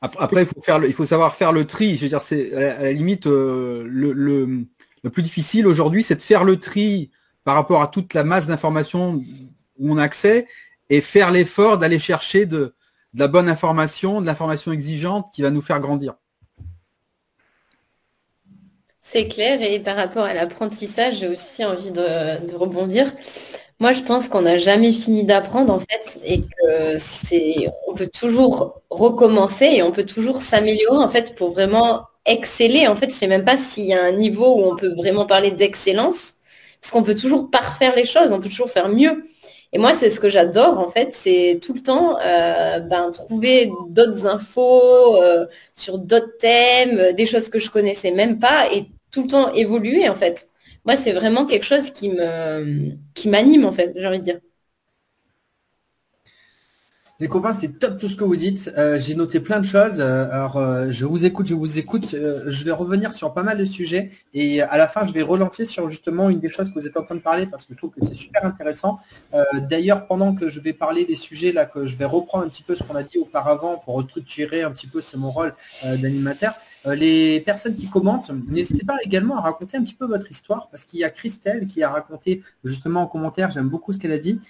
S3: Après, il faut savoir faire le tri. Je veux dire, c'est à la limite le plus difficile aujourd'hui, c'est de faire le tri par rapport à toute la masse d'informations où on a accès et faire l'effort d'aller chercher de la bonne information, de l'information exigeante qui va nous faire grandir.
S2: C'est clair, et par rapport à l'apprentissage, j'ai aussi envie de rebondir. Moi, je pense qu'on n'a jamais fini d'apprendre, en fait, et que on peut toujours recommencer et on peut toujours s'améliorer, en fait, pour vraiment exceller. En fait, je sais même pas s'il y a un niveau où on peut vraiment parler d'excellence, parce qu'on peut toujours parfaire les choses, on peut toujours faire mieux. Et moi, c'est ce que j'adore, en fait, c'est tout le temps trouver d'autres infos sur d'autres thèmes, des choses que je connaissais même pas, et tout le temps évoluer, en fait. Moi, c'est vraiment quelque chose qui m'anime, en fait, j'ai envie de dire.
S1: Les copains, c'est top tout ce que vous dites. J'ai noté plein de choses. Je vous écoute, je vous écoute. Je vais revenir sur pas mal de sujets. Et à la fin, je vais relancer sur justement une des choses que vous êtes en train de parler parce que je trouve que c'est super intéressant. D'ailleurs, pendant que je vais parler des sujets, là, que je vais reprendre un petit peu ce qu'on a dit auparavant pour restructurer un petit peu, c'est mon rôle d'animateur. Les personnes qui commentent, n'hésitez pas également à raconter un petit peu votre histoire parce qu'il y a Christelle qui a raconté justement en commentaire, j'aime beaucoup ce qu'elle a dit.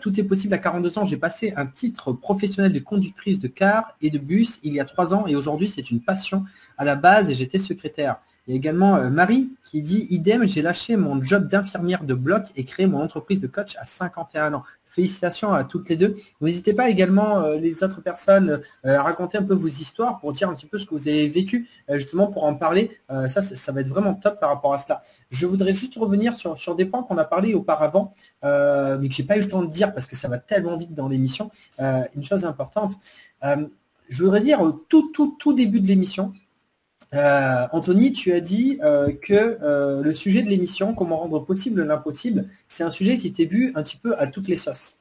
S1: Tout est possible à 42 ans. J'ai passé un titre professionnel de conductrice de car et de bus il y a 3 ans et aujourd'hui c'est une passion à la base et j'étais secrétaire. Il y a également Marie qui dit « Idem, j'ai lâché mon job d'infirmière de bloc et créé mon entreprise de coach à 51 ans. » Félicitations à toutes les deux. N'hésitez pas également, les autres personnes, à raconter un peu vos histoires pour dire un petit peu ce que vous avez vécu, justement pour en parler. Ça va être vraiment top par rapport à cela. Je voudrais juste revenir sur des points qu'on a parlé auparavant, mais que je n'ai pas eu le temps de dire parce que ça va tellement vite dans l'émission. Une chose importante, je voudrais dire au tout début de l'émission, Anthony, tu as dit que le sujet de l'émission, comment rendre possible l'impossible, c'est un sujet qui était vu un petit peu à toutes les sauces.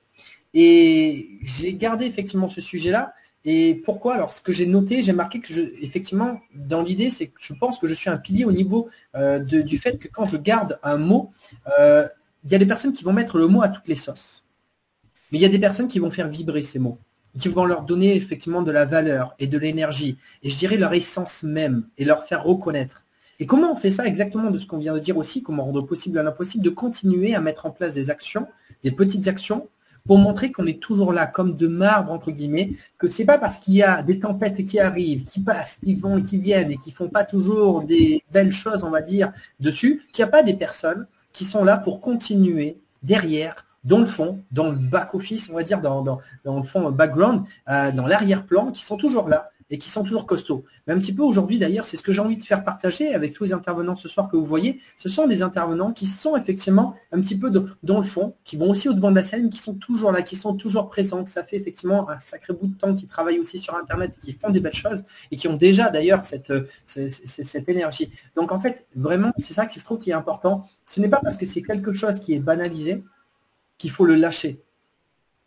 S1: Et j'ai gardé effectivement ce sujet-là. Et pourquoi? Alors, ce que j'ai noté, j'ai marqué que effectivement, dans l'idée, c'est que je pense que je suis un pilier au niveau du fait que quand je garde un mot, il y a des personnes qui vont mettre le mot à toutes les sauces. Mais il y a des personnes qui vont faire vibrer ces mots, qui vont leur donner effectivement de la valeur et de l'énergie, et je dirais leur essence même, et leur faire reconnaître. Et comment on fait ça exactement de ce qu'on vient de dire aussi, comment rendre possible à l'impossible, de continuer à mettre en place des actions, des petites actions, pour montrer qu'on est toujours là, comme de marbre, entre guillemets, que c'est pas parce qu'il y a des tempêtes qui arrivent, qui passent, qui vont et qui viennent, et qui font pas toujours des belles choses, on va dire, dessus, qu'il n'y a pas des personnes qui sont là pour continuer derrière, dans le fond, dans le back-office, on va dire, dans le fond background, dans l'arrière-plan, qui sont toujours là et qui sont toujours costauds. Mais un petit peu aujourd'hui, d'ailleurs, c'est ce que j'ai envie de faire partager avec tous les intervenants ce soir que vous voyez. Ce sont des intervenants qui sont effectivement un petit peu dans le fond, qui vont aussi au-devant de la scène, qui sont toujours là, qui sont toujours présents, que ça fait effectivement un sacré bout de temps, qui travaillent aussi sur Internet, et qui font des belles choses et qui ont déjà d'ailleurs cette énergie. Donc en fait, vraiment, c'est ça que je trouve qui est important. Ce n'est pas parce que c'est quelque chose qui est banalisé qu'il faut le lâcher.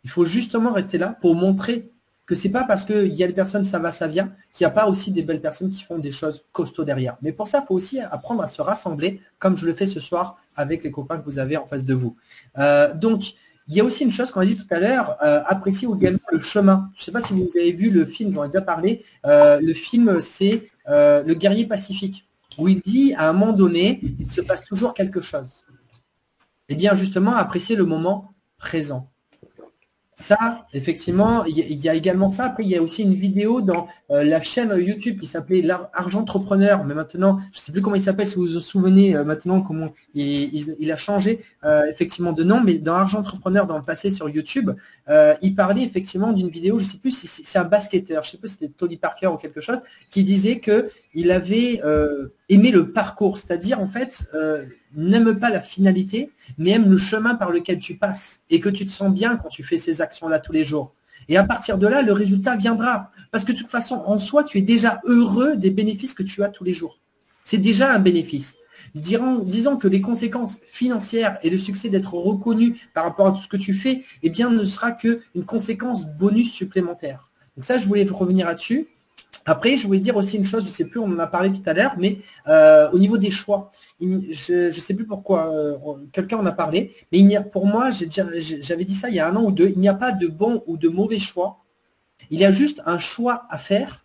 S1: Il faut justement rester là pour montrer que c'est pas parce qu'il y a des personnes, ça va, ça vient, qu'il n'y a pas aussi des belles personnes qui font des choses costauds derrière. Mais pour ça, il faut aussi apprendre à se rassembler, comme je le fais ce soir avec les copains que vous avez en face de vous. Donc, il y a aussi une chose qu'on a dit tout à l'heure, apprécier également le chemin. Je ne sais pas si vous avez vu le film, j'en ai déjà parlé. Le film, c'est Le guerrier pacifique, où il dit, à un moment donné, il se passe toujours quelque chose. Eh bien, justement, apprécier le moment présent. Ça, effectivement, il y a également ça. Après, il y a aussi une vidéo dans la chaîne YouTube qui s'appelait Argent Entrepreneur. Mais maintenant, je ne sais plus comment il s'appelle, si vous vous souvenez maintenant comment il a changé effectivement de nom. Mais dans Argent Entrepreneur, dans le passé sur YouTube, il parlait effectivement d'une vidéo, je ne sais plus si c'est un basketteur, je ne sais plus si c'était Tony Parker ou quelque chose, qui disait qu'il avait aimé le parcours. C'est-à-dire, en fait, n'aime pas la finalité, mais aime le chemin par lequel tu passes et que tu te sens bien quand tu fais ces actions-là tous les jours. Et à partir de là, le résultat viendra. Parce que de toute façon, en soi, tu es déjà heureux des bénéfices que tu as tous les jours. C'est déjà un bénéfice. Disons que les conséquences financières et le succès d'être reconnu par rapport à tout ce que tu fais, ne sera qu'une conséquence bonus supplémentaire. Donc ça, je voulais revenir là-dessus. Après, je voulais dire aussi une chose, je ne sais plus, on en a parlé tout à l'heure, mais au niveau des choix, je ne sais plus pourquoi, quelqu'un en a parlé, mais pour moi, j'avais dit ça il y a 1 an ou 2, il n'y a pas de bon ou de mauvais choix, il y a juste un choix à faire,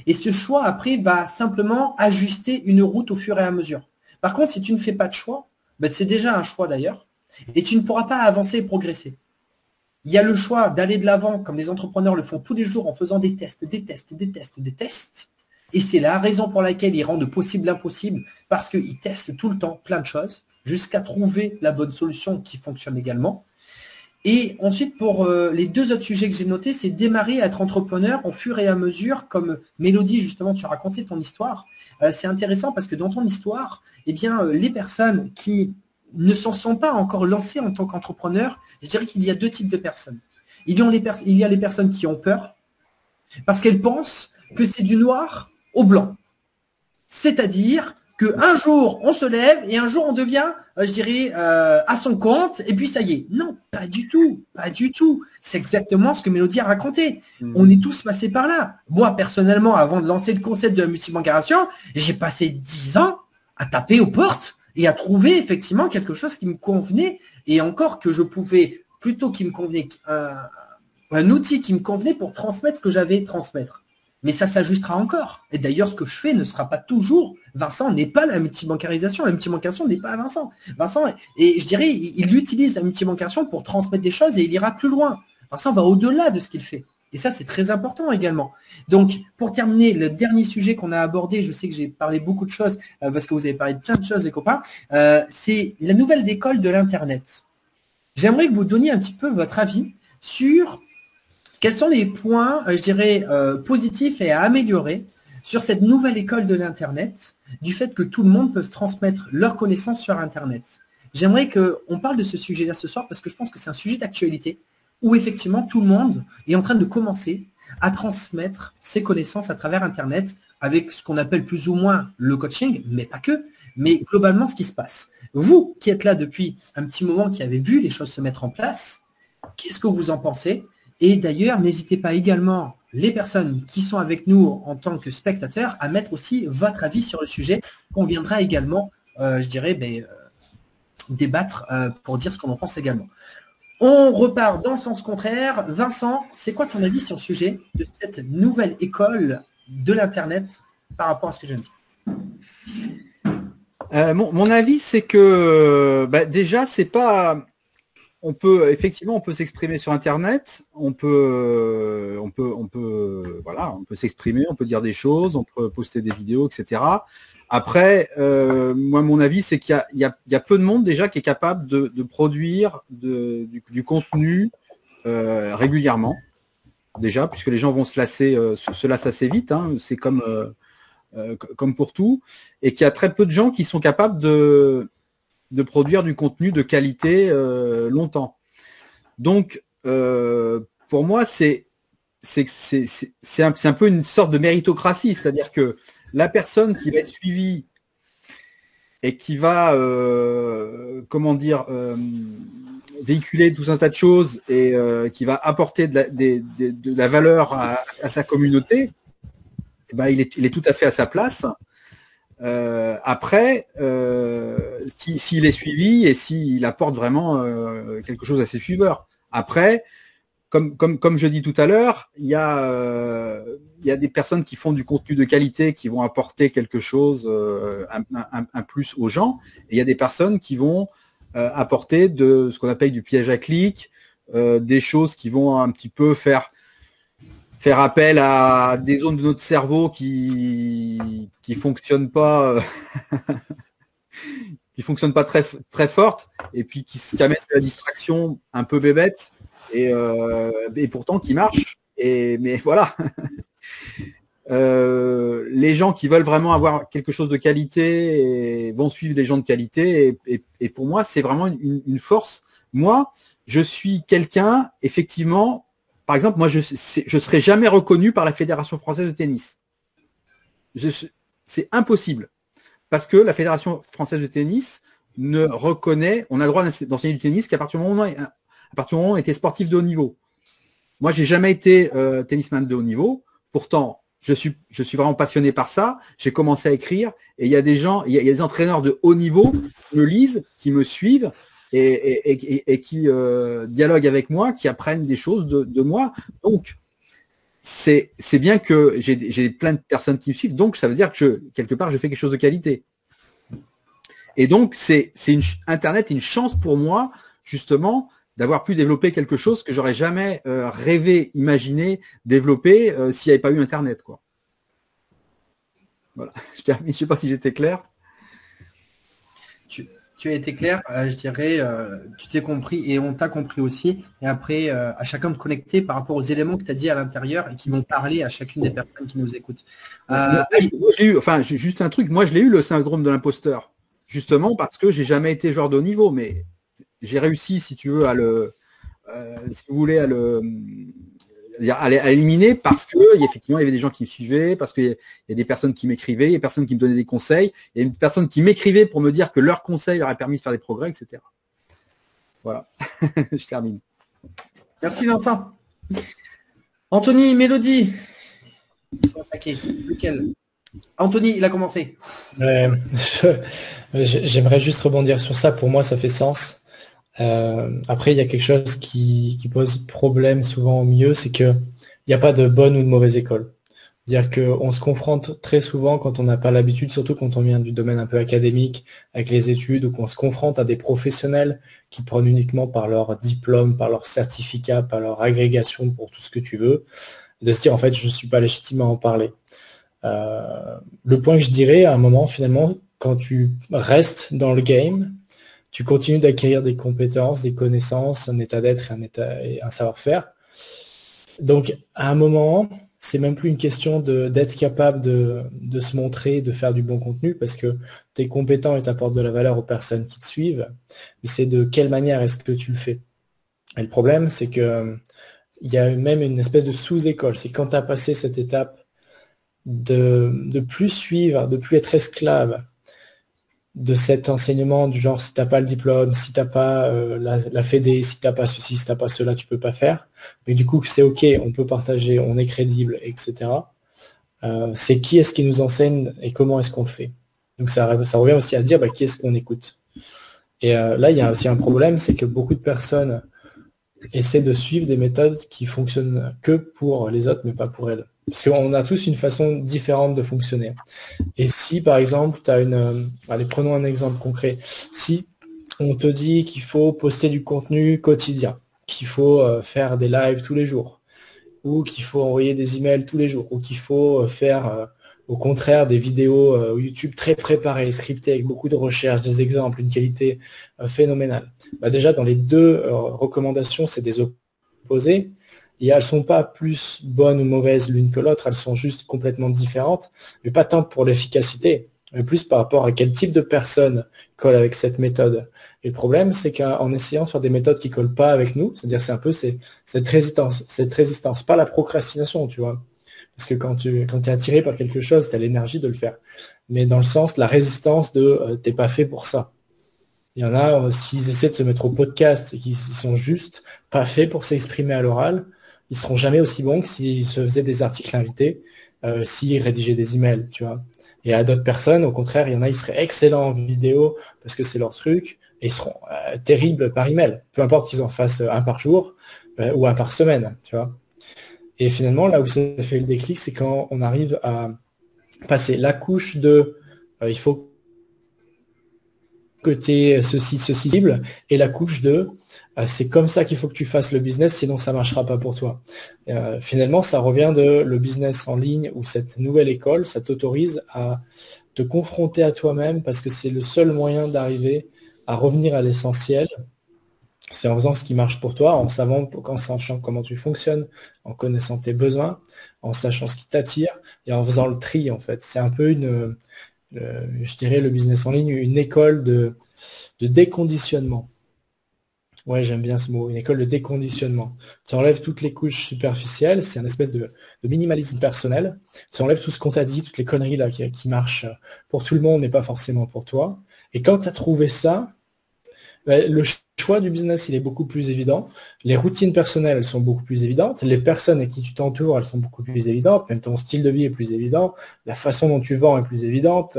S1: et ce choix, après, va simplement ajuster une route au fur et à mesure. Par contre, si tu ne fais pas de choix, ben, c'est déjà un choix d'ailleurs, et tu ne pourras pas avancer et progresser. Il y a le choix d'aller de l'avant, comme les entrepreneurs le font tous les jours en faisant des tests, des tests, des tests, des tests. Et c'est la raison pour laquelle ils rendent possible l'impossible, parce qu'ils testent tout le temps plein de choses, jusqu'à trouver la bonne solution qui fonctionne également. Et ensuite, pour les 2 autres sujets que j'ai notés, c'est démarrer à être entrepreneur au fur et à mesure, comme Mélodie, justement, tu racontais ton histoire. C'est intéressant parce que dans ton histoire, eh bien, les personnes qui ne s'en sont pas encore lancées en tant qu'entrepreneurs, je dirais qu'il y a 2 types de personnes. Il y a les personnes qui ont peur parce qu'elles pensent que c'est du noir au blanc. C'est-à-dire qu'un jour, on se lève et un jour, on devient, je dirais, à son compte et puis ça y est. Non, pas du tout. Pas du tout. C'est exactement ce que Mélodie a raconté. On est tous passés par là. Moi, personnellement, avant de lancer le concept de la multibancarisation, j'ai passé 10 ans à taper aux portes et à trouver effectivement quelque chose qui me convenait et encore que je pouvais, plutôt qui me convenait, un outil qui me convenait pour transmettre ce que j'avais à transmettre. Mais ça s'ajustera encore. Et d'ailleurs, ce que je fais ne sera pas toujours. Vincent n'est pas la multibancarisation. La multibancarisation n'est pas Vincent. Vincent, et je dirais, il utilise la multibancarisation pour transmettre des choses et il ira plus loin. Vincent va au-delà de ce qu'il fait. Et ça, c'est très important également. Donc, pour terminer, le dernier sujet qu'on a abordé, je sais que j'ai parlé beaucoup de choses, parce que vous avez parlé de plein de choses, les copains, c'est la nouvelle école de l'Internet. J'aimerais que vous donniez un petit peu votre avis sur quels sont les points, je dirais, positifs et à améliorer sur cette nouvelle école de l'Internet, du fait que tout le monde peut transmettre leurs connaissances sur Internet. J'aimerais qu'on parle de ce sujet-là ce soir parce que je pense que c'est un sujet d'actualité où effectivement tout le monde est en train de commencer à transmettre ses connaissances à travers Internet avec ce qu'on appelle plus ou moins le coaching, mais pas que, mais globalement ce qui se passe. Vous qui êtes là depuis un petit moment, qui avez vu les choses se mettre en place, qu'est-ce que vous en pensez ? Et d'ailleurs, n'hésitez pas également, les personnes qui sont avec nous en tant que spectateurs, à mettre aussi votre avis sur le sujet qu'on viendra également, je dirais, débattre pour dire ce qu'on en pense également. On repart dans le sens contraire. Vincent, c'est quoi ton avis sur le sujet de cette nouvelle école de l'Internet par rapport à ce que je viens de dire ?
S3: Mon avis, c'est que déjà, c'est pas... On peut s'exprimer sur Internet, on peut s'exprimer, on peut dire des choses, on peut poster des vidéos, etc. Après, moi, mon avis, c'est qu'il y a peu de monde déjà qui est capable de produire du contenu régulièrement, déjà, puisque les gens vont se lassent assez vite, hein, c'est comme pour tout, et qu'il y a très peu de gens qui sont capables de produire du contenu de qualité longtemps. Donc, pour moi, c'est un peu une sorte de méritocratie, c'est-à-dire que la personne qui va être suivie et qui va, véhiculer tout un tas de choses et qui va apporter de la valeur à sa communauté, il est tout à fait à sa place. Après, s'il est suivi et s'il apporte vraiment quelque chose à ses suiveurs. Après, comme je dis tout à l'heure, il y a des personnes qui font du contenu de qualité, qui vont apporter quelque chose, un plus aux gens, et il y a des personnes qui vont apporter de ce qu'on appelle du piège à clic, des choses qui vont un petit peu faire appel à des zones de notre cerveau qui fonctionnent pas très très fortes et puis qui amènent de la distraction un peu bébête et pourtant qui marchent, mais voilà. Les gens qui veulent vraiment avoir quelque chose de qualité vont suivre des gens de qualité et pour moi c'est vraiment une force. Moi je suis quelqu'un, effectivement. Par exemple, moi, je serai jamais reconnu par la Fédération française de tennis. C'est impossible. Parce que la Fédération française de tennis ne reconnaît, on a le droit d'enseigner du tennis qu'à partir du moment où on était sportif de haut niveau. Moi, j'ai jamais été tennisman de haut niveau. Pourtant, je suis vraiment passionné par ça. J'ai commencé à écrire et il y a des gens, il y a des entraîneurs de haut niveau qui me lisent, qui me suivent et qui dialoguent avec moi, qui apprennent des choses de moi. Donc, c'est bien que j'ai plein de personnes qui me suivent. Donc, ça veut dire que quelque part, je fais quelque chose de qualité. Et donc, Internet est une chance pour moi, justement, d'avoir pu développer quelque chose que j'aurais jamais rêvé, imaginé développer s'il n'y avait pas eu Internet, quoi. Voilà, je termine. Je ne sais pas si j'étais clair.
S1: Tu as été clair, je dirais, tu t'es compris et on t'a compris aussi. Et après, à chacun de connecter par rapport aux éléments que tu as dit à l'intérieur et qui vont parler à chacune des personnes qui nous écoutent.
S3: Juste un truc, moi je l'ai eu le syndrome de l'imposteur, justement parce que j'ai jamais été joueur de haut niveau, mais j'ai réussi, si tu veux, si vous voulez, à éliminer parce que effectivement il y avait des gens qui me suivaient, parce qu'il y a des personnes qui m'écrivaient, il y a des personnes qui me donnaient des conseils, il y a une personne qui m'écrivait pour me dire que leurs conseils leur a permis de faire des progrès, etc. Voilà, je termine.
S1: Merci Vincent. Anthony, Mélodie. Lequel? Anthony, il a commencé.
S5: J'aimerais juste rebondir sur ça. Pour moi, ça fait sens. Après, il y a quelque chose qui pose problème souvent au milieu, c'est qu'il n'y a pas de bonne ou de mauvaise école. C'est-à-dire qu'on se confronte très souvent quand on n'a pas l'habitude, surtout quand on vient du domaine un peu académique, avec les études, ou qu'on se confronte à des professionnels qui prennent uniquement par leur diplôme, par leur certificat, par leur agrégation pour tout ce que tu veux, de se dire en fait je ne suis pas légitime à en parler. Le point que je dirais à un moment finalement, quand tu restes dans le game, tu continues d'acquérir des compétences, des connaissances, un état d'être et un savoir-faire. Donc, à un moment, c'est même plus une question d'être capable de se montrer, de faire du bon contenu, parce que tu es compétent et tu apportes de la valeur aux personnes qui te suivent, mais c'est de quelle manière est-ce que tu le fais. Et le problème, c'est que il y a même une espèce de sous-école. C'est quand tu as passé cette étape de plus suivre, de plus être esclave de cet enseignement du genre si t'as pas le diplôme, si t'as pas la fédé, si t'as pas ceci, si t'as pas cela, tu peux pas faire. Mais du coup c'est ok, on peut partager, on est crédible, etc. C'est qui est-ce qui nous enseigne et comment est-ce qu'on le fait. Donc ça revient aussi à dire qui est-ce qu'on écoute. Et là il y a aussi un problème, c'est que beaucoup de personnes essaient de suivre des méthodes qui fonctionnent que pour les autres, mais pas pour elles. Parce qu'on a tous une façon différente de fonctionner. Et si, par exemple, tu as allez, prenons un exemple concret. Si on te dit qu'il faut poster du contenu quotidien, qu'il faut faire des lives tous les jours, ou qu'il faut envoyer des emails tous les jours, ou qu'il faut faire, au contraire, des vidéos YouTube très préparées, scriptées, avec beaucoup de recherches, des exemples, une qualité phénoménale. Déjà, dans les deux recommandations, c'est des opposés. Et elles ne sont pas plus bonnes ou mauvaises l'une que l'autre, elles sont juste complètement différentes, mais pas tant pour l'efficacité, mais plus par rapport à quel type de personne colle avec cette méthode. Et le problème, c'est qu'en essayant de faire des méthodes qui ne collent pas avec nous, c'est-à-dire c'est un peu cette résistance, pas la procrastination, tu vois. Parce que quand tu es attiré par quelque chose, tu as l'énergie de le faire. Mais dans le sens, la résistance de t'es pas fait pour ça. Il y en a, s'ils essaient de se mettre au podcast et qu'ils sont juste pas faits pour s'exprimer à l'oral, ils seront jamais aussi bons que s'ils se faisaient des articles invités, s'ils rédigeaient des emails, tu vois. Et à d'autres personnes, au contraire, il y en a, ils seraient excellents en vidéo parce que c'est leur truc, et ils seront terribles par email. Peu importe qu'ils en fassent un par jour ou un par semaine, tu vois. Et finalement, là où ça fait le déclic, c'est quand on arrive à passer la couche de il faut que tu aies ceci cible, et la couche de c'est comme ça qu'il faut que tu fasses le business, sinon ça ne marchera pas pour toi. Finalement, ça revient de le business en ligne, où cette nouvelle école, ça t'autorise à te confronter à toi-même, parce que c'est le seul moyen d'arriver à revenir à l'essentiel. C'est en faisant ce qui marche pour toi, en sachant comment tu fonctionnes, en connaissant tes besoins, en sachant ce qui t'attire, et en faisant le tri, en fait. C'est un peu je dirais le business en ligne, une école de déconditionnement. Ouais, j'aime bien ce mot, une école de déconditionnement. Tu enlèves toutes les couches superficielles, c'est une espèce de minimalisme personnel. Tu enlèves tout ce qu'on t'a dit, toutes les conneries là qui marchent pour tout le monde, mais pas forcément pour toi. Et quand tu as trouvé ça, Le choix du business, il est beaucoup plus évident. Les routines personnelles, elles sont beaucoup plus évidentes. Les personnes avec qui tu t'entoures, elles sont beaucoup plus évidentes. Même ton style de vie est plus évident. La façon dont tu vends est plus évidente.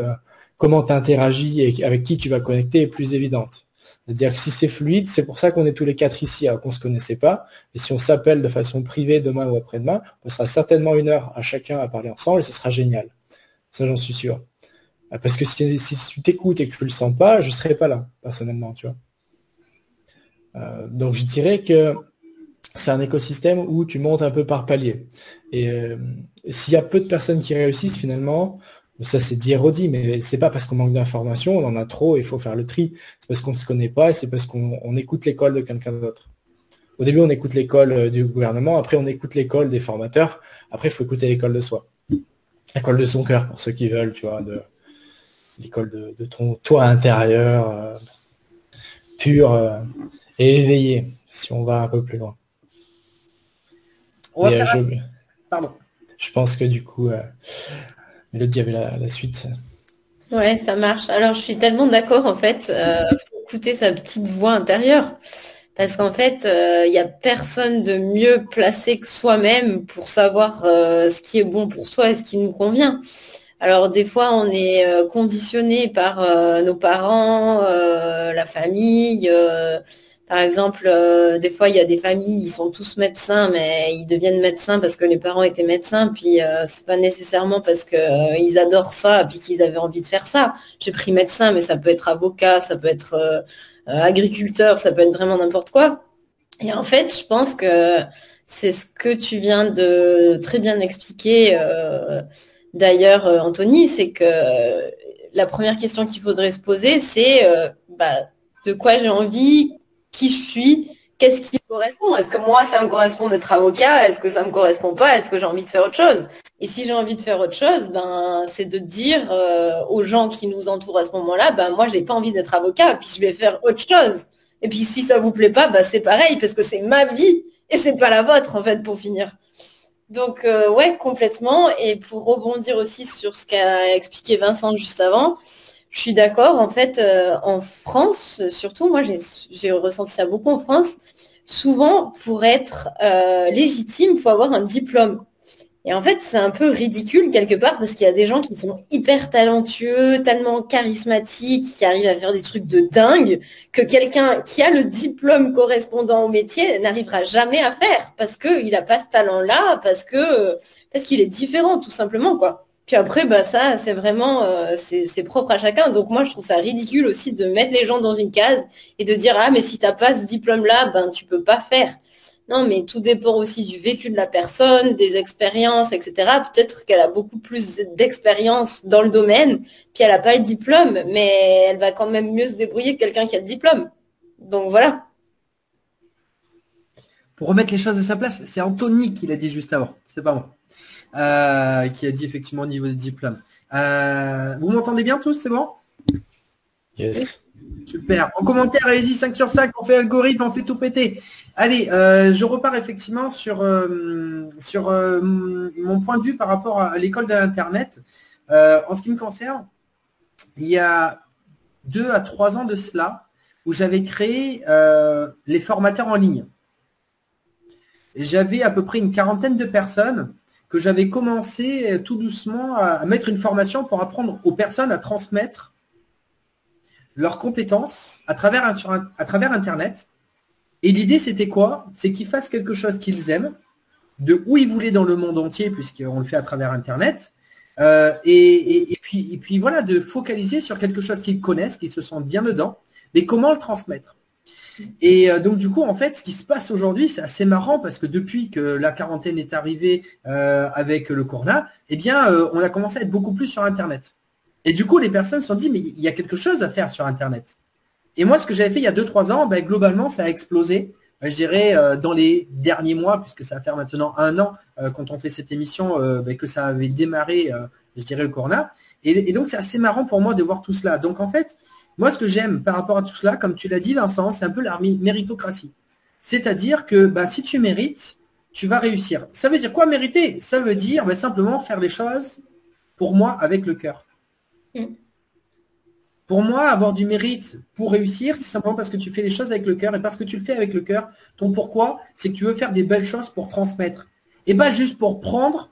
S5: Comment tu interagis et avec qui tu vas connecter est plus évidente. C'est-à-dire que si c'est fluide, c'est pour ça qu'on est tous les 4 ici, alors qu'on ne se connaissait pas. Et si on s'appelle de façon privée demain ou après-demain, on passera certainement 1 heure à chacun à parler ensemble et ce sera génial. Ça, j'en suis sûr. Parce que si tu t'écoutes et que tu ne le sens pas, je ne serai pas là, personnellement, tu vois. Donc je dirais que c'est un écosystème où tu montes un peu par palier. Et s'il y a peu de personnes qui réussissent, finalement, ça c'est dit et redit, mais c'est pas parce qu'on manque d'informations, on en a trop, il faut faire le tri. C'est parce qu'on ne se connaît pas et c'est parce qu'on écoute l'école de quelqu'un d'autre. Au début, on écoute l'école du gouvernement, après on écoute l'école des formateurs, après il faut écouter l'école de soi. L'école de son cœur, pour ceux qui veulent, tu vois, l'école de ton toi intérieur, pur et éveillé, si on va un peu plus loin.
S1: On va
S5: Mais,
S1: faire Pardon.
S5: je pense que du coup, Mélodie avait la suite.
S2: Ouais, ça marche. Alors, je suis tellement d'accord, en fait, faut écouter sa petite voix intérieure. Parce qu'en fait, il n'y a personne de mieux placé que soi-même pour savoir ce qui est bon pour soi et ce qui nous convient. Alors, des fois, on est conditionné par nos parents, la famille. Par exemple, des fois, il y a des familles, ils sont tous médecins, mais ils deviennent médecins parce que les parents étaient médecins, puis c'est pas nécessairement parce que ils adorent ça, puis qu'ils avaient envie de faire ça. J'ai pris médecin, mais ça peut être avocat, ça peut être agriculteur, ça peut être vraiment n'importe quoi. Et en fait, je pense que c'est ce que tu viens de très bien expliquer, d'ailleurs, Anthony, c'est que la première question qu'il faudrait se poser, c'est de quoi j'ai envie, qui je suis, qu'est-ce qui me correspond. Est-ce que moi, ça me correspond d'être avocat? Est-ce que ça me correspond pas? Est-ce que j'ai envie de faire autre chose? Et si j'ai envie de faire autre chose, ben, c'est de dire aux gens qui nous entourent à ce moment-là, ben, moi, j'ai pas envie d'être avocat, puis je vais faire autre chose. Et puis, si ça vous plaît pas, ben, c'est pareil, parce que c'est ma vie et c'est pas la vôtre, en fait, pour finir. Donc, ouais, complètement. Et pour rebondir aussi sur ce qu'a expliqué Vincent juste avant, je suis d'accord. En fait, en France, surtout, moi, j'ai ressenti ça beaucoup en France. Souvent, pour être légitime, il faut avoir un diplôme. Et en fait, c'est un peu ridicule quelque part parce qu'il y a des gens qui sont hyper talentueux, tellement charismatiques, qui arrivent à faire des trucs de dingue, que quelqu'un qui a le diplôme correspondant au métier n'arrivera jamais à faire parce qu'il n'a pas ce talent-là, parce qu'il est différent, tout simplement, quoi. Puis après, bah ça, c'est vraiment, c'est propre à chacun. Donc moi, je trouve ça ridicule aussi de mettre les gens dans une case et de dire, ah, mais si t'as pas ce diplôme-là, ben tu peux pas faire. Non, mais tout dépend aussi du vécu de la personne, des expériences, etc. Peut-être qu'elle a beaucoup plus d'expérience dans le domaine, puis elle n'a pas le diplôme, mais elle va quand même mieux se débrouiller que quelqu'un qui a le diplôme. Donc voilà.
S1: Pour remettre les choses à sa place, c'est Anthony qui l'a dit juste avant, c'est pas moi. Qui a dit effectivement au niveau des diplômes. Vous m'entendez bien tous, c'est bon?
S5: Yes.
S1: Super. En commentaire, allez-y, 5 sur 5, on fait algorithme, on fait tout péter. Allez, je repars effectivement sur mon point de vue par rapport à l'école de l'Internet. En ce qui me concerne, il y a 2 à 3 ans de cela, où j'avais créé les formateurs en ligne. J'avais à peu près une quarantaine de personnes que j'avais commencé tout doucement à mettre une formation pour apprendre aux personnes à transmettre leurs compétences à travers Internet. Et l'idée, c'était quoi? C'est qu'ils fassent quelque chose qu'ils aiment, de où ils voulaient dans le monde entier, puisqu'on le fait à travers Internet. Et puis voilà, de focaliser sur quelque chose qu'ils connaissent, qu'ils se sentent bien dedans, mais comment le transmettre. Et donc du coup, en fait, ce qui se passe aujourd'hui, c'est assez marrant parce que depuis que la quarantaine est arrivée avec le corona, eh bien, on a commencé à être beaucoup plus sur Internet. Et du coup, les personnes se sont dit, mais il y a quelque chose à faire sur Internet. Et moi, ce que j'avais fait il y a 2-3 ans, ben, globalement, ça a explosé. Je dirais dans les derniers mois, puisque ça va faire maintenant 1 an quand on fait cette émission, ben, que ça avait démarré, je dirais, le corona. Et donc, c'est assez marrant pour moi de voir tout cela. Donc, en fait, moi, ce que j'aime par rapport à tout cela, comme tu l'as dit, Vincent, c'est un peu la méritocratie. C'est-à-dire que ben, si tu mérites, tu vas réussir. Ça veut dire quoi mériter? Ça veut dire ben, simplement faire les choses, pour moi, avec le cœur. Pour moi, avoir du mérite pour réussir, c'est simplement parce que tu fais les choses avec le cœur. Et parce que tu le fais avec le cœur, ton pourquoi, c'est que tu veux faire des belles choses pour transmettre. Et pas juste pour prendre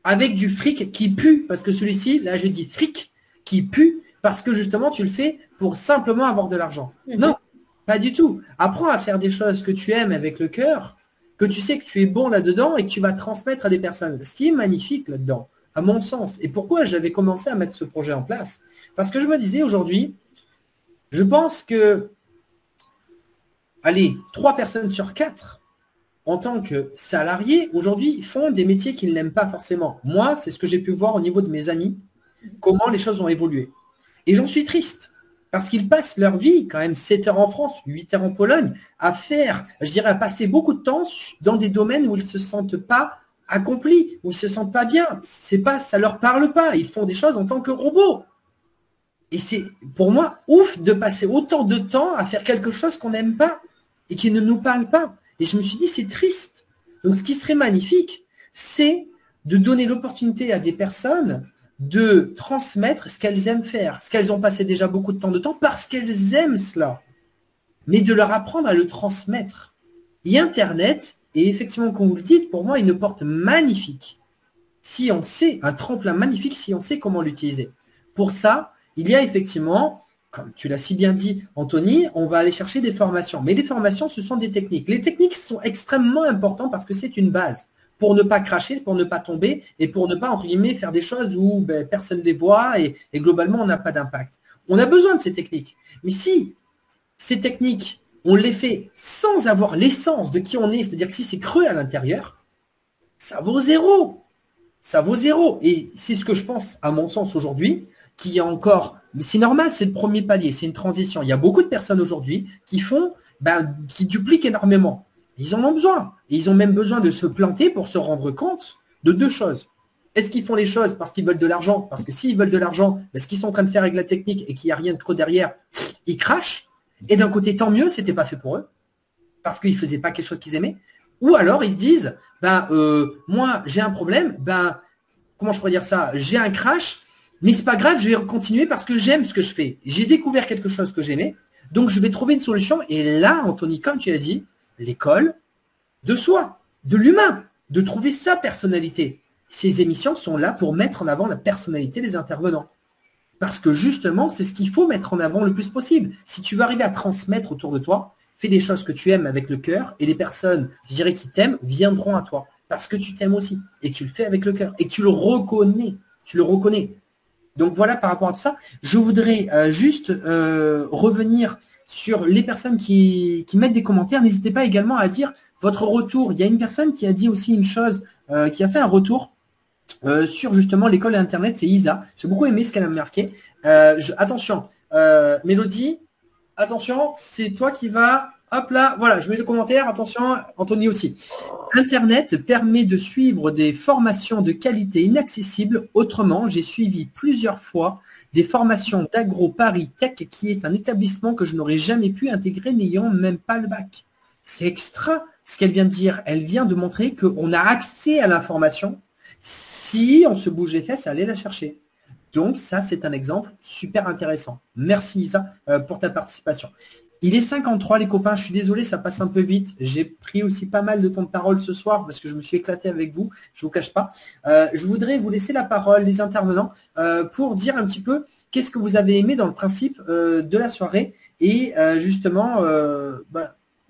S1: avec du fric qui pue. Parce que celui-ci, là, je dis fric qui pue parce que justement, tu le fais pour simplement avoir de l'argent. Non, pas du tout. Apprends à faire des choses que tu aimes avec le cœur, que tu sais que tu es bon là-dedans et que tu vas transmettre à des personnes. Ce qui est magnifique là-dedans, à mon sens. Et pourquoi j'avais commencé à mettre ce projet en place? Parce que je me disais aujourd'hui, je pense que, allez, 3 personnes sur 4, en tant que salariés, aujourd'hui, font des métiers qu'ils n'aiment pas forcément. Moi, c'est ce que j'ai pu voir au niveau de mes amis, comment les choses ont évolué. Et j'en suis triste. Parce qu'ils passent leur vie, quand même 7 heures en France, 8 heures en Pologne, à faire, je dirais, à passer beaucoup de temps dans des domaines où ils ne se sentent pas accomplis, où ils ne se sentent pas bien. C'est pas, ça ne leur parle pas. Ils font des choses en tant que robots. Et c'est, pour moi, ouf de passer autant de temps à faire quelque chose qu'on n'aime pas et qui ne nous parle pas. Et je me suis dit, c'est triste. Donc, ce qui serait magnifique, c'est de donner l'opportunité à des personnes de transmettre ce qu'elles aiment faire, ce qu'elles ont passé déjà beaucoup de temps parce qu'elles aiment cela, mais de leur apprendre à le transmettre. Et Internet est effectivement, comme vous le dites, pour moi, une porte magnifique. Si on sait, un tremplin magnifique, si on sait comment l'utiliser. Pour ça, il y a effectivement, comme tu l'as si bien dit, Anthony, on va aller chercher des formations. Mais les formations, ce sont des techniques. Les techniques sont extrêmement importantes parce que c'est une base. Pour ne pas cracher, pour ne pas tomber et pour ne pas, entre guillemets, faire des choses où personne ne les voit et globalement, on n'a pas d'impact. On a besoin de ces techniques. Mais si ces techniques, on les fait sans avoir l'essence de qui on est, c'est-à-dire que si c'est creux à l'intérieur, ça vaut zéro. Ça vaut zéro. Et c'est ce que je pense, à mon sens, aujourd'hui, qui est encore, mais c'est normal, c'est le premier palier, c'est une transition. Il y a beaucoup de personnes aujourd'hui qui font, qui dupliquent énormément. Ils en ont besoin. Et ils ont même besoin de se planter pour se rendre compte de 2 choses. Est-ce qu'ils font les choses parce qu'ils veulent de l'argent? Parce que s'ils veulent de l'argent, ce qu'ils sont en train de faire avec la technique et qu'il n'y a rien de creux derrière, ils crachent. Et d'un côté, tant mieux, c'était pas fait pour eux. Parce qu'ils ne faisaient pas quelque chose qu'ils aimaient. Ou alors, ils se disent, moi, j'ai un problème, comment je pourrais dire ça? J'ai un crash, mais c'est pas grave, je vais continuer parce que j'aime ce que je fais. J'ai découvert quelque chose que j'aimais, donc je vais trouver une solution. Et là, Anthony, comme tu as dit, l'école de soi, de l'humain, de trouver sa personnalité. Ces émissions sont là pour mettre en avant la personnalité des intervenants. Parce que justement, c'est ce qu'il faut mettre en avant le plus possible. Si tu veux arriver à transmettre autour de toi, fais des choses que tu aimes avec le cœur et les personnes, je dirais, qui t'aiment, viendront à toi. Parce que tu t'aimes aussi et que tu le fais avec le cœur et que tu le reconnais. Tu le reconnais. Donc voilà par rapport à tout ça. Je voudrais juste revenir sur les personnes qui mettent des commentaires. N'hésitez pas également à dire votre retour. Il y a une personne qui a dit aussi une chose, qui a fait un retour sur justement l'école Internet, c'est Isa. J'ai beaucoup aimé ce qu'elle a marqué. Attention, Mélodie, attention, c'est toi qui vas... Hop là, voilà, je mets le commentaire. Attention, Anthony aussi. Internet permet de suivre des formations de qualité inaccessibles. Autrement, j'ai suivi plusieurs fois des formations d'Agro Paris Tech, qui est un établissement que je n'aurais jamais pu intégrer n'ayant même pas le bac. C'est extra ce qu'elle vient de dire. Elle vient de montrer qu'on a accès à l'information. Si on se bouge les fesses, aller la chercher. Donc ça, c'est un exemple super intéressant. Merci Isa pour ta participation. Il est 53 les copains, je suis désolé, ça passe un peu vite. J'ai pris aussi pas mal de temps de parole ce soir parce que je me suis éclaté avec vous, je ne vous cache pas. Je voudrais vous laisser la parole, les intervenants, pour dire un petit peu qu'est-ce que vous avez aimé dans le principe de la soirée et justement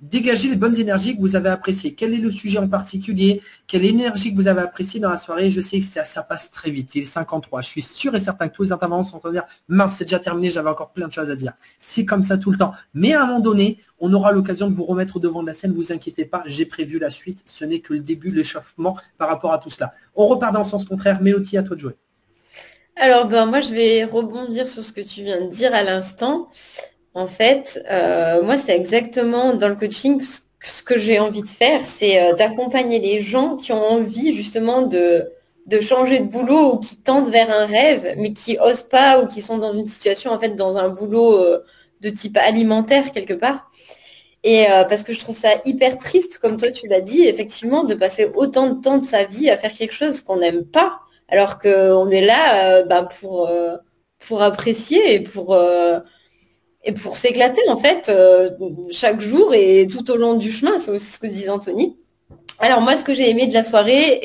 S1: dégager les bonnes énergies que vous avez appréciées. Quel est le sujet en particulier? Quelle énergie que vous avez appréciée dans la soirée? Je sais que ça passe très vite. Il est 53. Je suis sûr et certain que tous les intervenants sont en train de dire « Mince, c'est déjà terminé, j'avais encore plein de choses à dire. » C'est comme ça tout le temps. Mais à un moment donné, on aura l'occasion de vous remettre au devant de la scène. Ne vous inquiétez pas, j'ai prévu la suite. Ce n'est que le début, l'échauffement par rapport à tout cela. On repart dans le sens contraire. Mélodie, à toi de jouer.
S2: Alors, moi, je vais rebondir sur ce que tu viens de dire à l'instant. En fait, moi, c'est exactement dans le coaching ce que j'ai envie de faire, c'est d'accompagner les gens qui ont envie justement de changer de boulot ou qui tendent vers un rêve, mais qui osent pas ou qui sont dans une situation, en fait, dans un boulot de type alimentaire quelque part. Et parce que je trouve ça hyper triste, comme toi tu l'as dit, effectivement, de passer autant de temps de sa vie à faire quelque chose qu'on n'aime pas, alors qu'on est là pour apprécier et pour s'éclater en fait chaque jour et tout au long du chemin. C'est aussi ce que disait Anthony. Alors moi, ce que j'ai aimé de la soirée,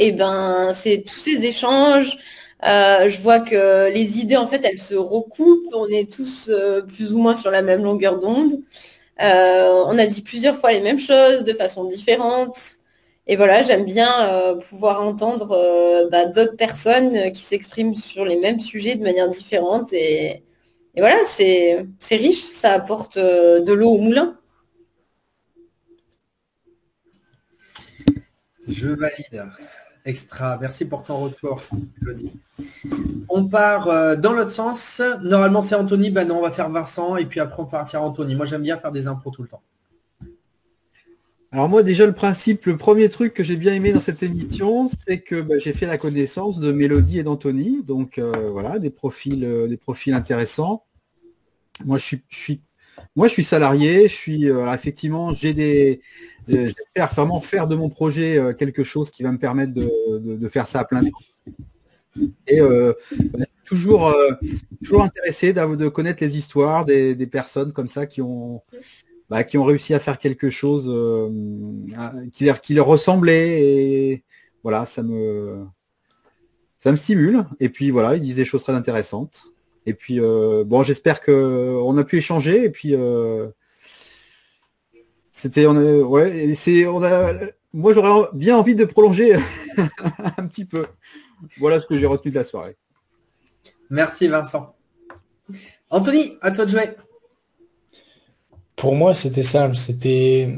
S2: c'est tous ces échanges. Je vois que les idées, en fait, elles se recoupent. On est tous plus ou moins sur la même longueur d'onde. On a dit plusieurs fois les mêmes choses de façon différente. Et voilà, j'aime bien pouvoir entendre d'autres personnes qui s'expriment sur les mêmes sujets de manière différente. Et voilà, c'est riche, ça apporte de l'eau au moulin.
S1: Je valide. Extra. Merci pour ton retour, Elodie. On part dans l'autre sens. Normalement, c'est Anthony. Ben non, on va faire Vincent. Et puis après, on partira Anthony. Moi, j'aime bien faire des impros tout le temps.
S3: Alors moi déjà le premier truc que j'ai bien aimé dans cette émission, c'est que j'ai fait la connaissance de Mélodie et d'Anthony, donc voilà, des profils intéressants. Moi je suis salarié, effectivement j'espère vraiment faire de mon projet quelque chose qui va me permettre de faire ça à plein temps. Et toujours intéressé de connaître les histoires des personnes comme ça qui ont réussi à faire quelque chose qui leur ressemblait, et voilà, ça me stimule. Et puis voilà, ils disent des choses très intéressantes. Et puis j'espère qu'on a pu échanger. Et puis moi j'aurais bien envie de prolonger un petit peu. Voilà ce que j'ai retenu de la soirée.
S1: Merci Vincent. Anthony, à toi de jouer.
S5: Pour moi, c'était simple. C'était,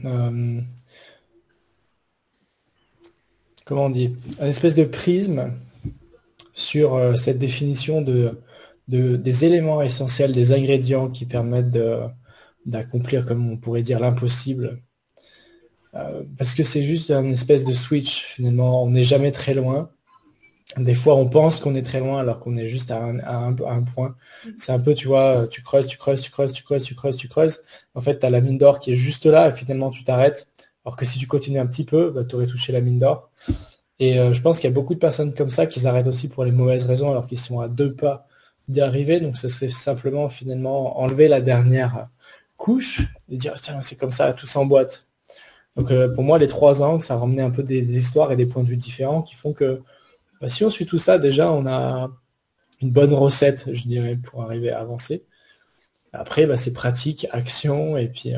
S5: comment on dit, un espèce de prisme sur cette définition des éléments essentiels, des ingrédients qui permettent d'accomplir, comme on pourrait dire, l'impossible. Parce que c'est juste un espèce de switch, finalement. On n'est jamais très loin. Des fois, on pense qu'on est très loin alors qu'on est juste à un point. C'est un peu, tu vois, tu creuses. En fait, tu as la mine d'or qui est juste là et finalement, tu t'arrêtes. Alors que si tu continues un petit peu, tu aurais touché la mine d'or. Et je pense qu'il y a beaucoup de personnes comme ça qui s'arrêtent aussi pour les mauvaises raisons alors qu'ils sont à 2 pas d'y arriver. Donc, ça serait simplement, finalement, enlever la dernière couche et dire, tiens, c'est comme ça, tout s'emboîte. Donc, pour moi, les 3 angles, ça ramenait un peu des histoires et des points de vue différents qui font que si on suit tout ça, déjà, on a une bonne recette, je dirais, pour arriver à avancer. Après, c'est pratique, action, et puis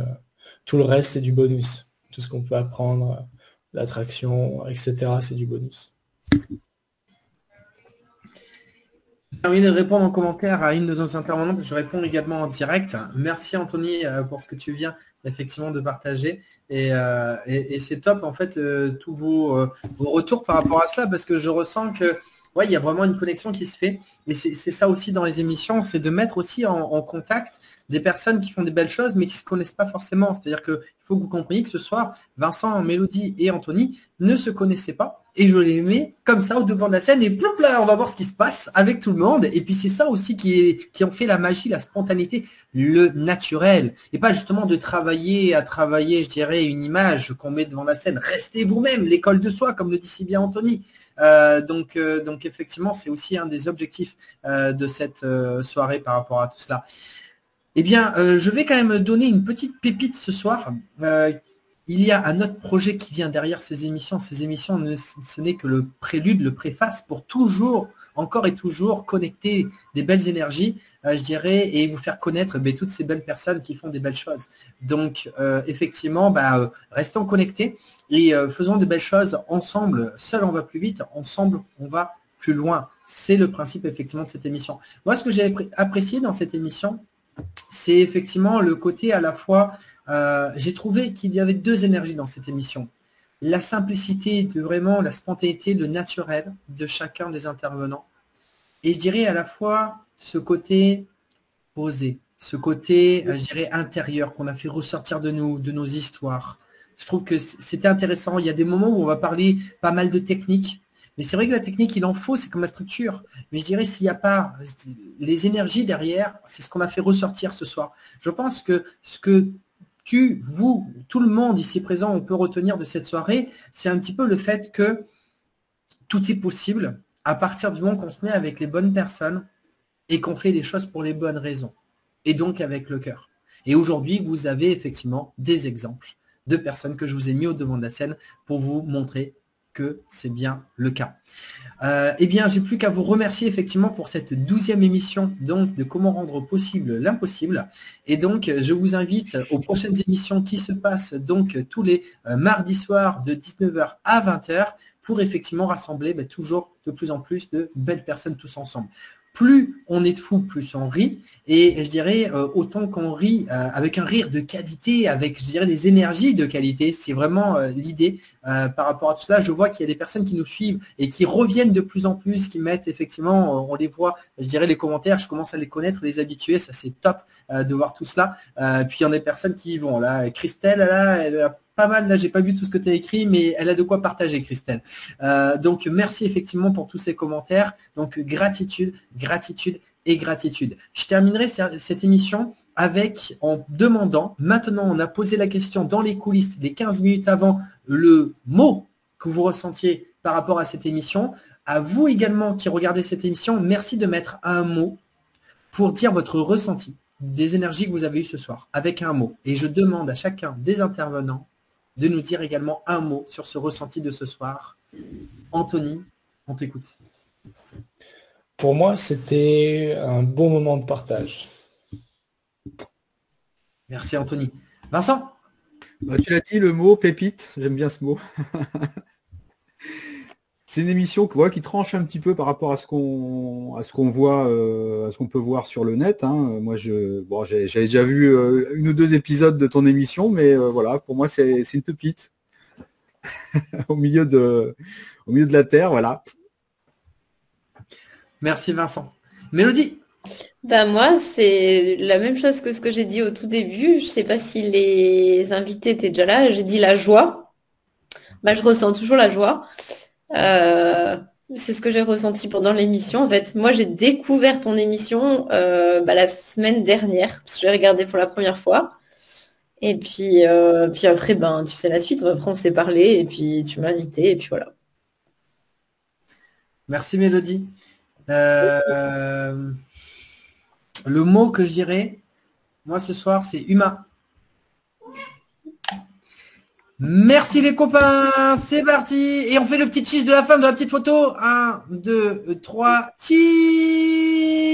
S5: tout le reste, c'est du bonus. Tout ce qu'on peut apprendre, l'attraction, etc., c'est du bonus.
S1: J'ai envie de répondre en commentaire à une de nos intervenantes. Je réponds également en direct. Merci Anthony pour ce que tu viens effectivement de partager. Et c'est top en fait tous vos retours par rapport à cela, parce que je ressens que il y a vraiment une connexion qui se fait. Et c'est ça aussi dans les émissions, c'est de mettre aussi en contact des personnes qui font des belles choses mais qui ne se connaissent pas forcément. C'est-à-dire qu'il faut que vous compreniez que ce soir, Vincent, Mélodie et Anthony ne se connaissaient pas. Et je les mets comme ça au devant de la scène et ploup là, on va voir ce qui se passe avec tout le monde. Et puis c'est ça aussi qui en fait la magie, la spontanéité, le naturel. Et pas justement de travailler, je dirais, une image qu'on met devant la scène. Restez vous-même, l'école de soi, comme le dit si bien Anthony. Donc effectivement, c'est aussi un des objectifs de cette soirée par rapport à tout cela. Eh bien, je vais quand même donner une petite pépite ce soir. Il y a un autre projet qui vient derrière ces émissions. Ces émissions, ce n'est que le prélude, le préface pour toujours, encore et toujours, connecter des belles énergies, je dirais, et vous faire connaître toutes ces belles personnes qui font des belles choses. Donc, effectivement, restons connectés et faisons de belles choses ensemble. Seul, on va plus vite. Ensemble, on va plus loin. C'est le principe, effectivement, de cette émission. Moi, ce que j'ai apprécié dans cette émission, c'est effectivement le côté à la fois, j'ai trouvé qu'il y avait 2 énergies dans cette émission. La simplicité, vraiment la spontanéité, le naturel de chacun des intervenants. Et je dirais à la fois ce côté posé, ce côté, je dirais, intérieur qu'on a fait ressortir de nos histoires. Je trouve que c'était intéressant. Il y a des moments où on va parler pas mal de techniques. Mais c'est vrai que la technique, il en faut, c'est comme la structure. Mais je dirais, s'il n'y a pas les énergies derrière, c'est ce qu'on a fait ressortir ce soir. Je pense que ce que vous, tout le monde ici présent, on peut retenir de cette soirée, c'est un petit peu le fait que tout est possible à partir du moment qu'on se met avec les bonnes personnes et qu'on fait les choses pour les bonnes raisons, et donc avec le cœur. Et aujourd'hui, vous avez effectivement des exemples de personnes que je vous ai mis au devant de la scène pour vous montrer que c'est bien le cas. Eh bien, j'ai plus qu'à vous remercier effectivement pour cette 12e émission donc de comment rendre possible l'impossible. Et donc, je vous invite aux prochaines émissions qui se passent donc tous les mardis soirs de 19h à 20h pour effectivement rassembler toujours de plus en plus de belles personnes tous ensemble. Plus on est de fous, plus on rit. Et je dirais, autant qu'on rit avec un rire de qualité, avec, je dirais, des énergies de qualité. C'est vraiment l'idée par rapport à tout cela. Je vois qu'il y a des personnes qui nous suivent et qui reviennent de plus en plus, qui mettent effectivement, on les voit, je dirais, les commentaires. Je commence à les connaître, les habitués. Ça, c'est top de voir tout cela. Puis, il y en a des personnes qui y vont. Là, Christelle, là, elle a pas mal, là j'ai pas vu tout ce que tu as écrit, mais elle a de quoi partager, Christelle. Donc merci effectivement pour tous ces commentaires. Donc gratitude, gratitude et gratitude. Je terminerai cette émission en demandant, maintenant on a posé la question dans les coulisses, les 15 minutes avant, le mot que vous ressentiez par rapport à cette émission. À vous également qui regardez cette émission, merci de mettre un mot pour dire votre ressenti des énergies que vous avez eues ce soir, avec un mot. Et je demande à chacun des intervenants de nous dire également un mot sur ce ressenti de ce soir. Anthony, on t'écoute.
S5: Pour moi, c'était un bon moment de partage.
S1: Merci Anthony. Vincent?
S3: Tu l'as dit, le mot pépite, j'aime bien ce mot. C'est une émission qui tranche un petit peu par rapport à ce qu'on voit, à ce qu'on peut voir sur le net. Hein. Moi, j'avais déjà vu une ou deux épisodes de ton émission, mais voilà, pour moi, c'est une pépite au milieu de la terre, voilà.
S1: Merci Vincent. Mélodie?
S2: Moi, c'est la même chose que ce que j'ai dit au tout début. Je ne sais pas si les invités étaient déjà là. J'ai dit la joie. Je ressens toujours la joie. C'est ce que j'ai ressenti pendant l'émission. En fait, moi, j'ai découvert ton émission la semaine dernière, parce que j'ai regardé pour la première fois. Et puis après, tu sais la suite. Après, on s'est parlé, et puis tu m'as invité, et puis voilà.
S1: Merci Mélodie. Le mot que je dirais, moi ce soir, c'est humain. Merci les copains, c'est parti. Et on fait le petit cheese de la fin de la petite photo. 1, 2, 3, cheese.